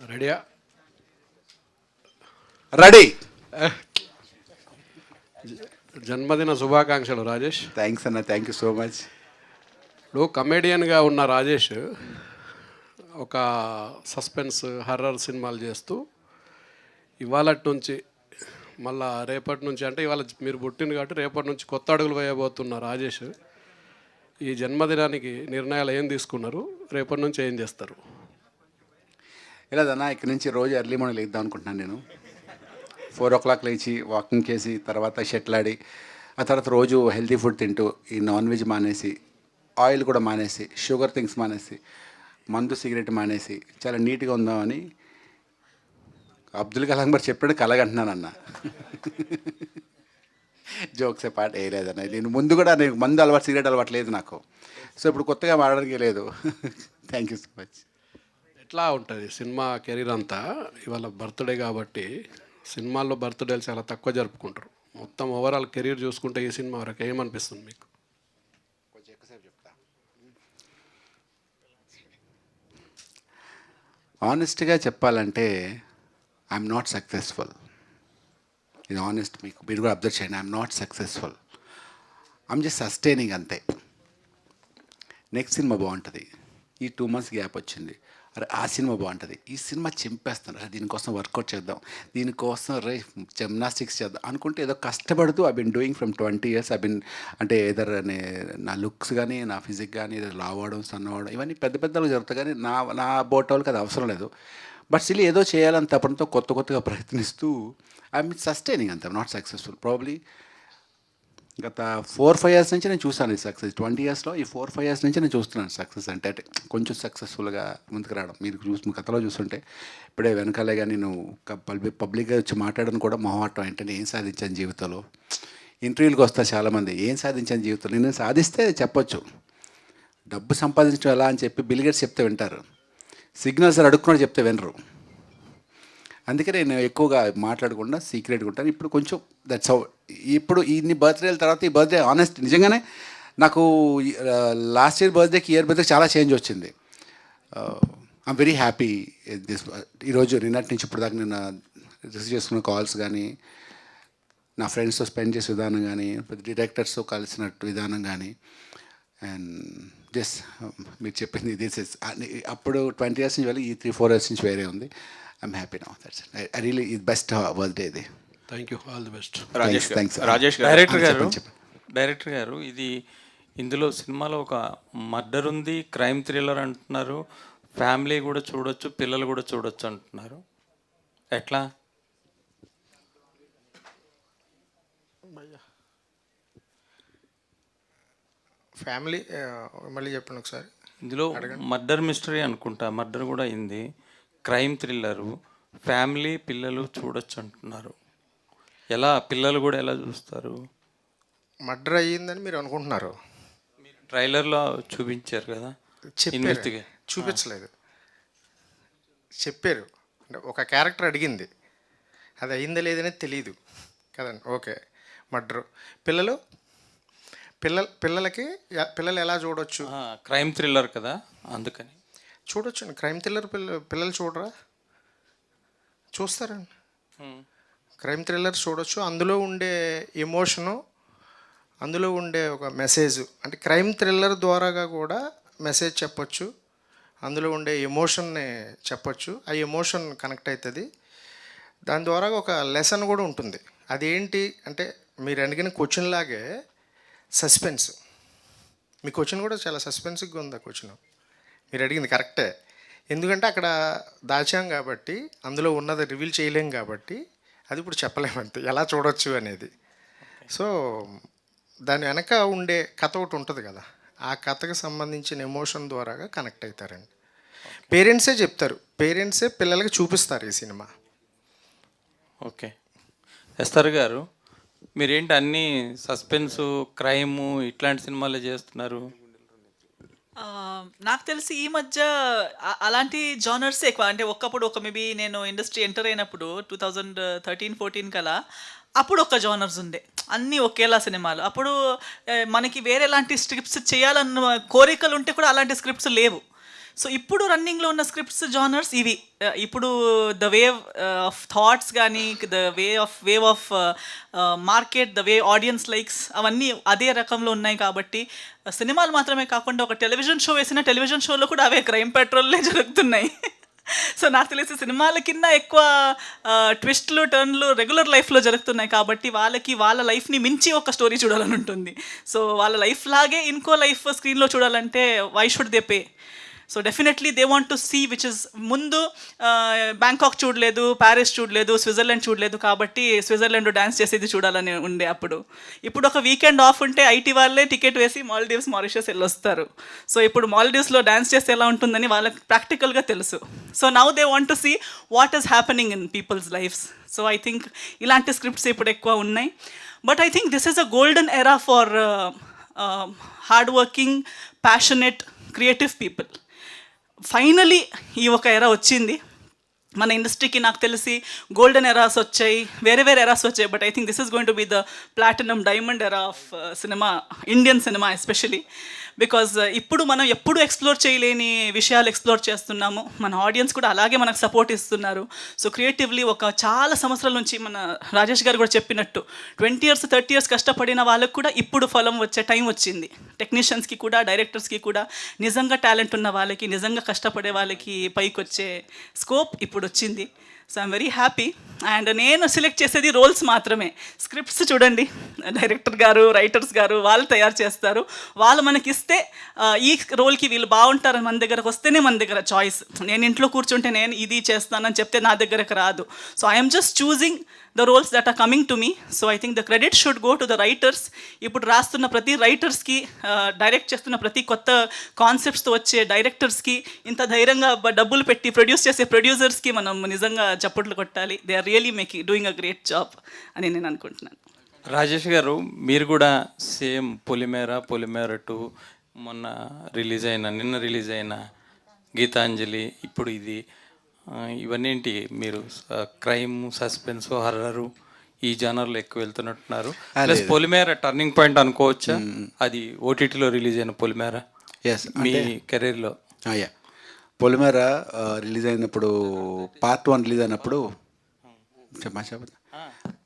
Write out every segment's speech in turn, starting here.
రెడీయా? రెడీ. జన్మదిన శుభాకాంక్షలు రాజేష్. థ్యాంక్స్ అన్న, థ్యాంక్ యూ సో మచ్. ఇప్పుడు కమెడియన్గా ఉన్న రాజేష్ ఒక సస్పెన్స్ హర్రర్ సినిమాలు చేస్తూ ఇవాళ నుంచి మళ్ళా రేపటి నుంచి అంటే ఇవాళ మీరు పుట్టింది కాబట్టి రేపటి నుంచి కొత్త అడుగులు వేయబోతున్న రాజేష్ ఈ జన్మదినానికి నిర్ణయాలు ఏం తీసుకున్నారు, రేపటి నుంచి ఏం చేస్తారు? ఇలాదన్నా ఇక్కడి నుంచి రోజు ఎర్లీ మార్నింగ్ లేద్దాం అనుకుంటున్నాను. నేను 4 o'clock లేచి వాకింగ్ చేసి తర్వాత షటిల్ ఆడి ఆ తర్వాత రోజు హెల్తీ ఫుడ్ తింటూ ఈ నాన్ వెజ్ మానేసి ఆయిల్ కూడా మానేసి షుగర్ థింగ్స్ మానేసి మందు సిగరెట్ మానేసి చాలా నీట్గా ఉందామని అబ్దుల్ కలాం గారు చెప్పాడు, కలగంటున్నానన్న. జోక్సే పాట వేయలేదన్న. నేను ముందు కూడా నేను మందు అలవాటు సిగరెట్ అలవాటు లేదు నాకు. సో ఇప్పుడు కొత్తగా మాడడానికి లేదు. Thank you so much. ఎట్లా ఉంటుంది సినిమా కెరీర్ అంతా? ఇవాళ బర్త్డే కాబట్టి సినిమాల్లో బర్త్డేలు చాలా తక్కువ జరుపుకుంటారు. మొత్తం ఓవరాల్ కెరీర్ చూసుకుంటే ఈ సినిమా వరకు ఏమనిపిస్తుంది మీకు? కొంచెం ఎక్కువసేపు చెప్తా. ఆనెస్ట్గా చెప్పాలంటే ఐఎమ్ నాట్ సక్సెస్ఫుల్. ఇది ఆనెస్ట్, మీకు మీరు కూడా అబ్జర్వ్ చేయండి. I'm not successful, I'm just sustaining అంతే. నెక్స్ట్ సినిమా బాగుంటుంది, ఈ 2 months గ్యాప్ వచ్చింది, అరే ఆ సినిమా బాగుంటుంది, ఈ సినిమా చింపేస్తాను, అరే దీనికోసం వర్కౌట్ చేద్దాం, దీనికోసం రే జిమ్నాస్టిక్స్ చేద్దాం అనుకుంటే ఏదో కష్టపడుతూ I been doing from 20 years. I been అంటే ఏదర్ నా లుక్స్ కానీ నా ఫిజిక్ కానీ ఏదో లావడం సన్నవడం ఇవన్నీ పెద్ద పెద్దలు జరుగుతాయి, కానీ నా బోటోళ్ళకి అది అవసరం లేదు. బట్ స్టిల్ ఏదో చేయాలని తపనతో కొత్తగా ప్రయత్నిస్తూ ఐఎమ్ సస్టైనింగ్ అంతే. Not successful. ప్రాబ్లీ గత 4-5 years నుంచి నేను చూసాను ఈ సక్సెస్. 20 yearsలో ఈ 4-5 years నుంచి నేను చూస్తున్నాను సక్సెస్ అంటే కొంచెం సక్సెస్ఫుల్గా ముందుకు రావడం. మీరు కథలో చూస్తుంటే ఇప్పుడే వెనకాలే కానీ నేను పబ్లిక్గా వచ్చి మాట్లాడడం కూడా మొహమాటం. అంటే ఏం సాధించాను జీవితంలో. ఇంటర్వ్యూలకు వస్తారు చాలామంది, ఏం సాధించాను జీవితంలో. నేను సాధిస్తే చెప్పొచ్చు, డబ్బు సంపాదించడం ఎలా అని చెప్పి బిల్ గేట్స్ చెప్తే వింటారు, సిగ్నల్స్ అడుక్కున్నాడు చెప్తే వినరు. అందుకే నేను ఎక్కువగా మాట్లాడకుండా సీక్రెట్గా ఉంటాను. ఇప్పుడు కొంచెం దట్స్ హౌ. ఇప్పుడు ఇన్ని బర్త్డేల తర్వాత ఈ బర్త్డే ఆనెస్ట్ నిజంగానే నాకు లాస్ట్ ఇయర్ బర్త్డేకి ఇయర్ బర్త్డే చాలా చేంజ్ వచ్చింది. I'm very happy this. ఈరోజు నిన్నటి నుంచి ఇప్పుడు దాకా నేను రిసీవ్ చేసుకున్న కాల్స్ కానీ, నా ఫ్రెండ్స్తో స్పెండ్ చేసే విధానం కానీ, డైరెక్టర్స్తో కలిసినట్టు విధానం కానీ, అండ్ జస్ట్ మీరు చెప్పింది దిస్ ఇస్ అప్పుడు 20 years నుంచి వెళ్ళి ఈ 3-4 years నుంచి వేరే ఉంది. I'm happy now. That's I really ఇది బెస్ట్ బర్త్డే ఇది. Thank you, all the best. Rajesh director గారు ఇది ఇందులో సినిమాలో ఒక మర్డర్ ఉంది, క్రైమ్ థ్రిల్లర్ అంటున్నారు, ఫ్యామిలీ కూడా చూడొచ్చు, పిల్లలు కూడా చూడొచ్చు అంటున్నారు. ఎట్లా? ఫ్యామిలీ మళ్ళీ చెప్పండి ఒకసారి. ఇందులో మర్డర్ మిస్టరీ అనుకుంటా, మర్డర్ కూడా అయింది, క్రైమ్ థ్రిల్లరు, ఫ్యామిలీ పిల్లలు చూడొచ్చు అంటున్నారు. ఎలా పిల్లలు కూడా ఎలా చూస్తారు? మర్డర్ అయ్యిందని మీరు అనుకుంటున్నారు? మీరు ట్రైలర్లో చూపించారు కదా. చూపించలేదు, చెప్పారు. అంటే ఒక క్యారెక్టర్ అడిగింది, అది అయిందా లేదనేది తెలియదు కదండి. ఓకే, మర్డర్ పిల్లలకి పిల్లలు ఎలా చూడొచ్చు? క్రైమ్ థ్రిల్లర్ కదా, అందుకని చూడొచ్చు. క్రైమ్ థ్రిల్లర్ పిల్లలు చూడరా? చూస్తారండి. క్రైమ్ థ్రిల్లర్ చూడొచ్చు. అందులో ఉండే ఎమోషను, అందులో ఉండే ఒక మెసేజ్, అంటే క్రైమ్ థ్రిల్లర్ ద్వారాగా కూడా మెసేజ్ చెప్పొచ్చు, అందులో ఉండే ఎమోషన్ని చెప్పొచ్చు. ఆ ఎమోషన్ కనెక్ట్ అవుతుంది, దాని ద్వారా ఒక లెసన్ కూడా ఉంటుంది. అదేంటి అంటే మీరు అడిగిన క్వశ్చన్ లాగే సస్పెన్స్. మీ క్వశ్చన్ కూడా చాలా సస్పెన్స్గా ఉంది. ఆ క్వశ్చన్ మీరు అడిగింది కరెక్టే, ఎందుకంటే అక్కడ దాచాం కాబట్టి, అందులో ఉన్నది రివీల్ చేయలేం కాబట్టి అది ఇప్పుడు చెప్పలేమంతే ఎలా చూడొచ్చు అనేది. సో దాని వెనక ఉండే కథ ఒకటి ఉంటుంది కదా, ఆ కథకు సంబంధించిన ఎమోషన్ ద్వారాగా కనెక్ట్ అవుతారండి. పేరెంట్సే చెప్తారు, పేరెంట్సే పిల్లలకి చూపిస్తారు ఈ సినిమా. ఓకే. ఎస్తర్ గారు, మీరేంటి అన్నీ సస్పెన్సు, క్రైము ఇట్లాంటి సినిమాలే చేస్తున్నారు? నాకు తెలిసి ఈ మధ్య అలాంటి జానర్స్ ఎక్కువ. అంటే ఒకప్పుడు ఒక మేబీ నేను ఇండస్ట్రీ ఎంటర్ అయినప్పుడు 2013-14 కలా అప్పుడు ఒక జానర్స్ ఉండే, అన్నీ ఒకేలా సినిమాలు. అప్పుడు మనకి వేరేలాంటి స్క్రిప్ట్స్ చేయాలన్న కోరికలు ఉంటే కూడా అలాంటి స్క్రిప్ట్స్ లేవు. సో ఇప్పుడు రన్నింగ్లో ఉన్న స్క్రిప్ట్స్ జానర్స్ ఇవి. ఇప్పుడు ద వేవ్ ఆఫ్ థాట్స్ కానీ, the wave of market, the way audience likes, అవన్నీ అదే రకంలో ఉన్నాయి. కాబట్టి సినిమాలు మాత్రమే కాకుండా ఒక టెలివిజన్ షో వేసిన టెలివిజన్ షోలో కూడా అవే క్రైమ్ పెట్రోల్లే జరుగుతున్నాయి. సో నాకు తెలిసి సినిమాల కింద ఎక్కువ ట్విస్ట్లు, టర్న్లు రెగ్యులర్ లైఫ్లో జరుగుతున్నాయి. కాబట్టి వాళ్ళకి వాళ్ళ లైఫ్ని మించి ఒక స్టోరీ చూడాలని ఉంటుంది. సో వాళ్ళ లైఫ్ లాగే ఇంకో లైఫ్ స్క్రీన్లో చూడాలంటే why should they pay? So definitely they want to see which is, ముందు బ్యాంకాక్ చూడలేదు, ప్యారిస్ చూడలేదు, స్విట్జర్లాండ్ చూడలేదు, కాబట్టి స్విట్జర్లాండ్ డాన్స్ చేసేది చూడాలని ఉండే అప్పుడు. ఇప్పుడు ఒక వీకెండ్ ఆఫ్ ఉంటే ఐటీ వాళ్ళే టికెట్ వేసి మాల్దీవ్స్, మారిషస్ వెళ్ళొస్తారు. సో ఇప్పుడు మాల్దీవ్స్లో డాన్స్ చేస్తే ఎలా ఉంటుందని వాళ్ళకి ప్రాక్టికల్గా తెలుసు. So now they want to see what is happening in people's lives. So I think ఇలాంటి స్క్రిప్ట్స్ ఇప్పుడు ఎక్కువ ఉన్నాయి. But I think this is a golden era for hard working, passionate, creative people. Finally ఈ ఒక ఎరా వచ్చింది మన ఇండస్ట్రీకి. నాకు తెలిసి గోల్డెన్ ఎరాస్ వచ్చాయి, వేరే వేరే ఎరాస్ వచ్చాయి. But I think this is going to be the platinum diamond era of cinema, Indian cinema especially. Because ఇప్పుడు మనం ఎప్పుడు ఎక్స్ప్లోర్ చేయలేని విషయాలు ఎక్స్ప్లోర్ చేస్తున్నాము. మన ఆడియన్స్ కూడా అలాగే మనకు సపోర్ట్ ఇస్తున్నారు. సో క్రియేటివ్లీ ఒక చాలా సంవత్సరాల నుంచి మన రాజేష్ గారు కూడా చెప్పినట్టు 20 years 30 years కష్టపడిన వాళ్ళకు కూడా ఇప్పుడు ఫలం వచ్చే టైం వచ్చింది. టెక్నీషియన్స్కి కూడా, డైరెక్టర్స్కి కూడా, నిజంగా టాలెంట్ ఉన్న వాళ్ళకి, నిజంగా కష్టపడే వాళ్ళకి పైకి వచ్చే స్కోప్ ఇప్పుడు వచ్చింది. So I'm very happy. And నేను సెలెక్ట్ చేసేది రోల్స్ మాత్రమే. స్క్రిప్ట్స్ చూడండి, డైరెక్టర్ గారు, రైటర్స్ గారు వాళ్ళు తయారు చేస్తారు. వాళ్ళు మనకి ఇస్తే ఈ రోల్కి వీళ్ళు బాగుంటారని మన దగ్గరకు వస్తేనే మన దగ్గర చాయిస్. నేను ఇంట్లో కూర్చుంటే నేను ఇది చేస్తానని చెప్తే నా దగ్గరకు రాదు. So I'm just choosing the roles that are coming to me. So I think the credit should go to the writers. ఇప్పుడు రాస్తున్న ప్రతి రైటర్స్కి, డైరెక్ట్ చేస్తున్న ప్రతి కొత్త కాన్సెప్ట్స్తో వచ్చే డైరెక్టర్స్కి, ఇంత ధైర్యంగా డబ్బులు పెట్టి ప్రొడ్యూస్ చేసే ప్రొడ్యూసర్స్కి మనం నిజంగా చప్పట్లు కొట్టాలి. They are really doing a great job అని నేను అనుకుంటున్నాను. రాజేష్ గారు, మీరు కూడా సేమ్ పొలిమేర 2 మొన్న నిన్న రిలీజ్ అయిన గీతాంజలి, ఇప్పుడు ఇది, ఇవన్నీ ఏంటి, మీరు క్రైమ్, సస్పెన్స్, హర్రరు ఈ జానర్లో ఎక్కువ వెళ్తున్నట్టున్నారు. ప్లస్ పొలిమేర టర్నింగ్ పాయింట్ అనుకోవచ్చా? అది ఓటీటీలో రిలీజ్ అయిన పొలిమేర మీ కెరీర్లో. పొలిమేర రిలీజ్ అయినప్పుడు పార్ట్ 1 రిలీజ్ అయినప్పుడు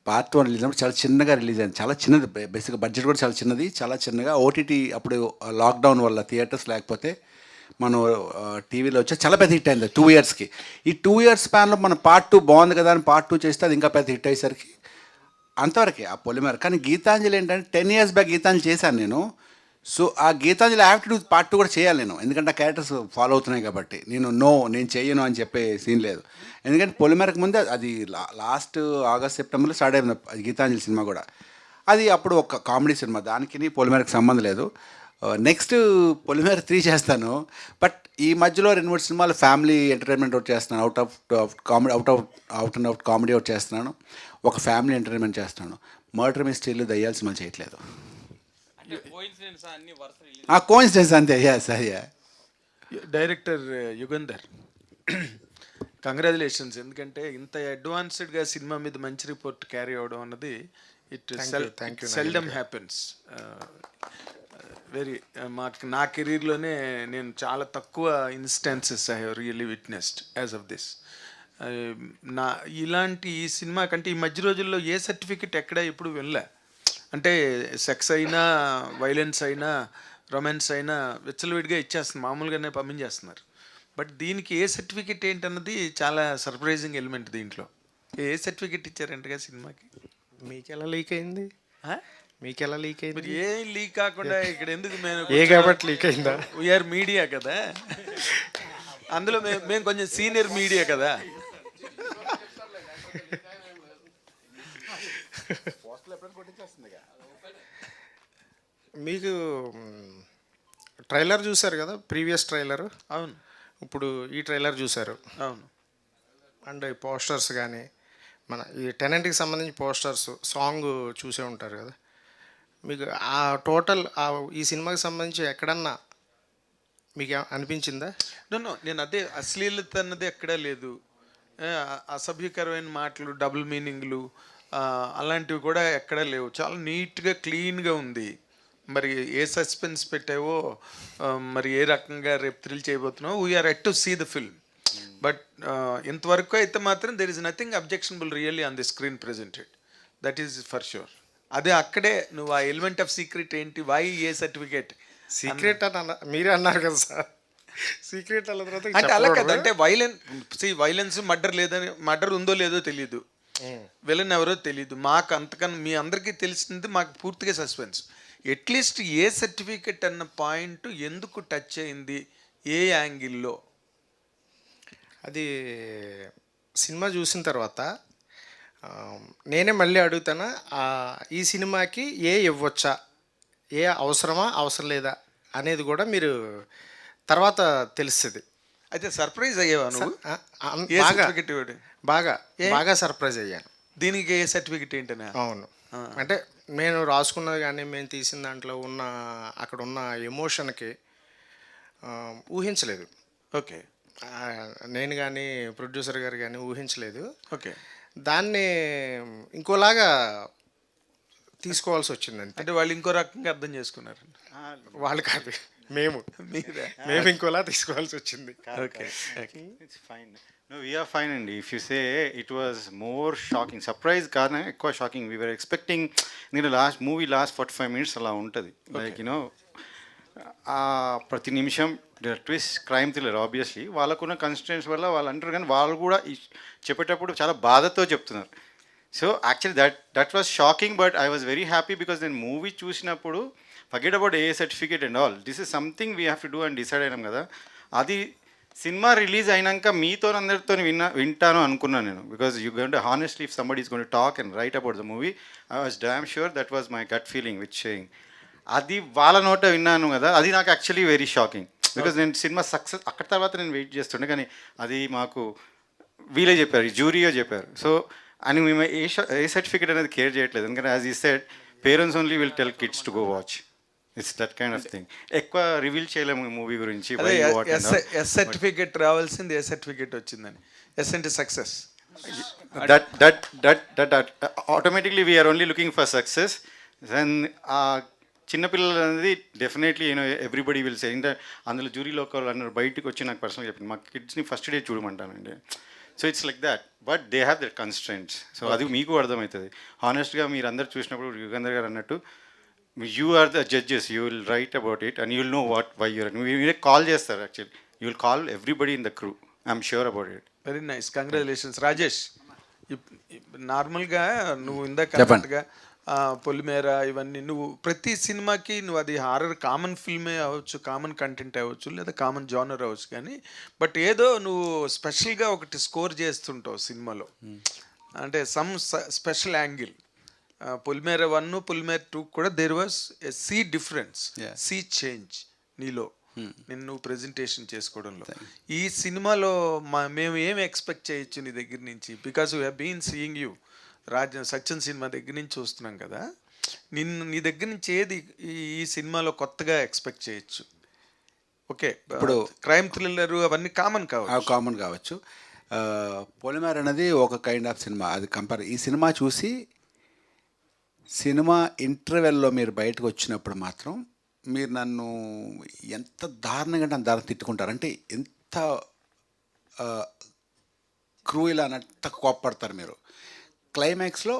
పార్ట్ 1 రిలీజ్ అయినప్పుడు చాలా చిన్నగా రిలీజ్ అయింది. చాలా చిన్నది, బేసిక్గా బడ్జెట్ కూడా చాలా చిన్నది, చాలా చిన్నగా. ఓటీటీ అప్పుడు లాక్డౌన్ వల్ల థియేటర్స్ లేకపోతే మనం టీవీలో వచ్చి చాలా పెద్ద హిట్ అయింది 2 yearsకి. ఈ 2 years స్పాన్లో మన పార్ట్ 2 బాగుంది కదా అని పార్ట్ 2 చేస్తే అది ఇంకా పెద్ద హిట్ అయ్యేసరికి అంతవరకే ఆ పొలిమేర. కానీ గీతాంజలి ఏంటంటే 10 years బ్యాక్ గీతాంజలి చేశాను నేను. So uh Geetanjali have to do part 2 కూడా చేయాలి నేను, ఎందుకంటే ఆ క్యారెక్టర్స్ ఫాలో అవుతున్నాయి కాబట్టి. నేను చేయను అని చెప్పే సీన్ లేదు. ఎందుకంటే పొలిమేరకు ముందే అది లాస్ట్ ఆగస్ట్ సెప్టెంబర్లో స్టార్ట్ అయింది అది గీతాంజలి సినిమా కూడా. అది అప్పుడు ఒక కామెడీ సినిమా, దానికి పొలిమేరకు సంబంధం లేదు. నెక్స్ట్ పొలిమేర 3 చేస్తాను. బట్ ఈ మధ్యలో 2-3 సినిమాలు ఫ్యామిలీ ఎంటర్టైన్మెంట్ ఒకటి చేస్తున్నాను, అవుట్ అండ్ అవుట్ కామెడీ ఒకటి చేస్తున్నాను, ఒక ఫ్యామిలీ ఎంటర్టైన్మెంట్ చేస్తున్నాను. మర్డర్ మిస్టరీలు, దయ్యాల సినిమాలు చేయట్లేదు. కోయిన్సిడెన్స్ అంతే. Director Yugandhar, congratulations. ఎందుకంటే ఇంత అడ్వాన్స్డ్గా సినిమా మీద మంచి రిపోర్ట్ క్యారీ అవడం అన్నది సెల్డమ్ హ్యాపెన్స్. వెరీ నా కెరీర్లోనే నేను చాలా తక్కువ instances I have really witnessed as of this. ఇలాంటి ఈ సినిమా కంటే ఈ మధ్య రోజుల్లో ఏ సర్టిఫికెట్ ఎక్కడ ఇప్పుడు వెళ్ళా. అంటే సెక్స్ అయినా, వైలెన్స్ అయినా, రొమాన్స్ అయినా విచ్చలవిడిగా ఇచ్చేస్తుంది, మామూలుగానే పంపించేస్తున్నారు. బట్ దీనికి ఏ సర్టిఫికెట్ ఏంటన్నది చాలా సర్ప్రైజింగ్ ఎలిమెంట్ దీంట్లో. ఏ సర్టిఫికెట్ ఇచ్చారంటగా సినిమాకి? మీకెలా లీక్ అయింది? మీకెలా లీక్ అయింది? ఏ లీక్ కాకుండా ఇక్కడ ఎందుకు? ఏ కాబట్టి లీక్ అయిందా? వీఆర్ మీడియా కదా, అందులో మేము కొంచెం సీనియర్ మీడియా కదా. మీకు ట్రైలర్ చూసారు కదా, ప్రీవియస్ ట్రైలర్. అవును. ఇప్పుడు ఈ ట్రైలర్ చూసారు. అవును. అండ్ ఈ పోస్టర్స్ కానీ, మన ఈ టెనెంట్కి సంబంధించి పోస్టర్స్, సాంగ్ చూసే ఉంటారు కదా. మీకు ఆ టోటల్ ఈ సినిమాకి సంబంధించి ఎక్కడన్నా మీకు అనిపించిందా? నో, నేను అదే అశ్లీలత అన్నది ఎక్కడా లేదు. అసభ్యకరమైన మాటలు, డబుల్ మీనింగ్లు అలాంటివి కూడా ఎక్కడా లేవు. చాలా నీట్గా, క్లీన్గా ఉంది. మరి ఏ సస్పెన్స్ పెట్టావో మరి ఏ రకంగా రేపు థ్రిల్ చేయబోతున్నావు, we are yet to see the film. But ఇంతవరకు అయితే మాత్రం there is nothing objectionable really on the screen presented, that is for sure. అదే అక్కడే నువ్వు ఆ ఎలిమెంట్ ఆఫ్ సీక్రెట్ ఏంటి, వై ఏ సర్టిఫికేట్ సీక్రెట్ అని మీరే అన్నారు కదా సార్, సీక్రెట్ అన్న తర్వాత అంటే అలా కదా, అంటే వైలెన్స్ మర్డర్ లేదని, మర్డర్ ఉందో లేదో తెలియదు, విలన్ ఎవరో తెలియదు మాకు, అంతకన్నా మీ అందరికీ తెలిసింది మాకు పూర్తిగా సస్పెన్స్. అట్లీస్ట్ ఏ సర్టిఫికెట్ అన్న పాయింట్ ఎందుకు టచ్ అయింది, ఏ యాంగిల్లో? అది సినిమా చూసిన తర్వాత నేనే మళ్ళీ అడుగుతాను, ఈ సినిమాకి ఏ ఇవ్వచ్చా, ఏ అవసరమా అవసరం లేదా అనేది కూడా మీరు తర్వాత తెలుస్తుంది. అయితే సర్ప్రైజ్ అయ్యావా నువ్వు? ఏ బాగా సర్టిఫికెట్ ఇవ్వడు? బాగా బాగా సర్ప్రైజ్ అయ్యాను. దీనికి ఏ సర్టిఫికెట్ ఏంటనే? అవును, అంటే నేను రాసుకున్నది కానీ మేము తీసిన దాంట్లో ఉన్న అక్కడ ఉన్న ఎమోషన్కి ఊహించలేదు. ఓకే నేను కానీ ప్రొడ్యూసర్ గారు కానీ ఊహించలేదు. ఓకే, దాన్ని ఇంకోలాగా తీసుకోవాల్సి వచ్చిందంటే అంటే వాళ్ళు ఇంకో రకంగా అర్థం చేసుకున్నారు. వాళ్ళు కాదు, మేము మీరే ఇంకోలా తీసుకోవాల్సి వచ్చింది. Okay It's fine. No, we are fine. And if you say it was more shocking, surprise కాదు ఎక్కువ షాకింగ్. We were expecting నేను లాస్ట్ 45 minutes అలా ఉంటుంది. లైక్ యూనో ప్రతి నిమిషం ట్విస్ట్, క్రైమ్ థ్రిల్లర్ ఆబ్వియస్లీ వాళ్ళకున్న కన్స్టెంట్స్ వల్ల వాళ్ళు అంటారు, కానీ వాళ్ళు కూడా చెప్పేటప్పుడు చాలా బాధతో చెప్తున్నారు. So actually that was shocking, but I was very happy because నేను మూవీ చూసినప్పుడు forget about a certificate and all, this is something we have to do అని డిసైడ్ అయినాం కదా. అది సినిమా రిలీజ్ అయినాక మీతో అందరితో వింటాను అనుకున్నాను నేను, because you going to honestly if somebody is going to talk and write about the movie, I was damn sure that was my gut feeling which saying. అది వాళ్ళ నోట విన్నాను కదా, అది నాకు యాక్చువల్లీ వెరీ షాకింగ్, బికాజ్ నేను సినిమా success అక్కడ తర్వాత నేను వెయిట్ చేస్తుండే, కానీ అది మాకు వీలే చెప్పారు, జ్యూరీయో చెప్పారు. సో అని మేము ఏ సర్టిఫికేట్ అనేది కేర్ చేయట్లేదు, ఎందుకంటే యాజ్ ఈ said parents only will tell kids to go watch. It's that kind of thing. ఎక్కువ రివీల్ చేయలేము మూవీ గురించి. ఎస్ సర్టిఫికేట్ రావాల్సింది ఏ సర్టిఫికేట్ వచ్చిందని. ఎస్ అంటే success. that automatically we are only looking for success. Then చిన్నపిల్లలు అనేది definitely you know everybody will say. ఇంకా అందులో జ్యూరీలో ఒకళ్ళు అన్నారు, బయటకు వచ్చి నాకు పర్సనల్ చెప్పింది, మా కిడ్స్ని ఫస్ట్ డే చూడమంటానండి. So it's like that, but they have their constraints. సో అది మీకు అర్థమవుతుంది. హానెస్ట్గా మీరు అందరు చూసినప్పుడు యుగంధర్ గారు అన్నట్టు you are the judges, you will write about it and you will know what why your. మీరే కాల్ చేస్తారు actually, you will call everybody in the crew, I'm sure about it. Very nice, congratulations. Rajesh, నార్మల్గా నువ్వు ఇందాక చెప్పండి. అన్నట్టుగా పొలిమేర ఇవన్నీ నువ్వు ప్రతి సినిమాకి నువ్వు అది హారర్ కామన్ ఫిల్మే అవ్వచ్చు, కామన్ కంటెంట్ అవ్వచ్చు, లేదా కామన్ జానర్ అవ్వచ్చు, కానీ బట్ ఏదో నువ్వు స్పెషల్గా ఒకటి స్కోర్ చేస్తుంటావు సినిమాలో, అంటే some special angle. Polimera 1, Polimera 2 కూడా there was a sea difference, sea change నీలో, నిన్ను ప్రెజెంటేషన్ చేసుకోవడంలో. ఈ సినిమాలో మేము ఏమి ఎక్స్పెక్ట్ చేయొచ్చు నీ దగ్గర నుంచి, because we have been seeing you Satyan సినిమా దగ్గర నుంచి చూస్తున్నాం కదా, నీ దగ్గర నుంచి ఏది ఈ సినిమాలో కొత్తగా ఎక్స్పెక్ట్ చేయొచ్చు? ఓకే, ఇప్పుడు క్రైమ్ థ్రిల్లర్ అవన్నీ కామన్ కావచ్చు. పొలిమేర అనేది ఒక కైండ్ ఆఫ్ సినిమా, అది ఈ సినిమా చూసి సినిమా ఇంటర్వెల్లో మీరు బయటకు వచ్చినప్పుడు మాత్రం మీరు నన్ను ఎంత దారుణంగా నన్ను దారుణం తిట్టుకుంటారు, అంటే ఎంత క్రూయల్ అన్నట్టు కోప్పడతారు మీరు. క్లైమాక్స్లో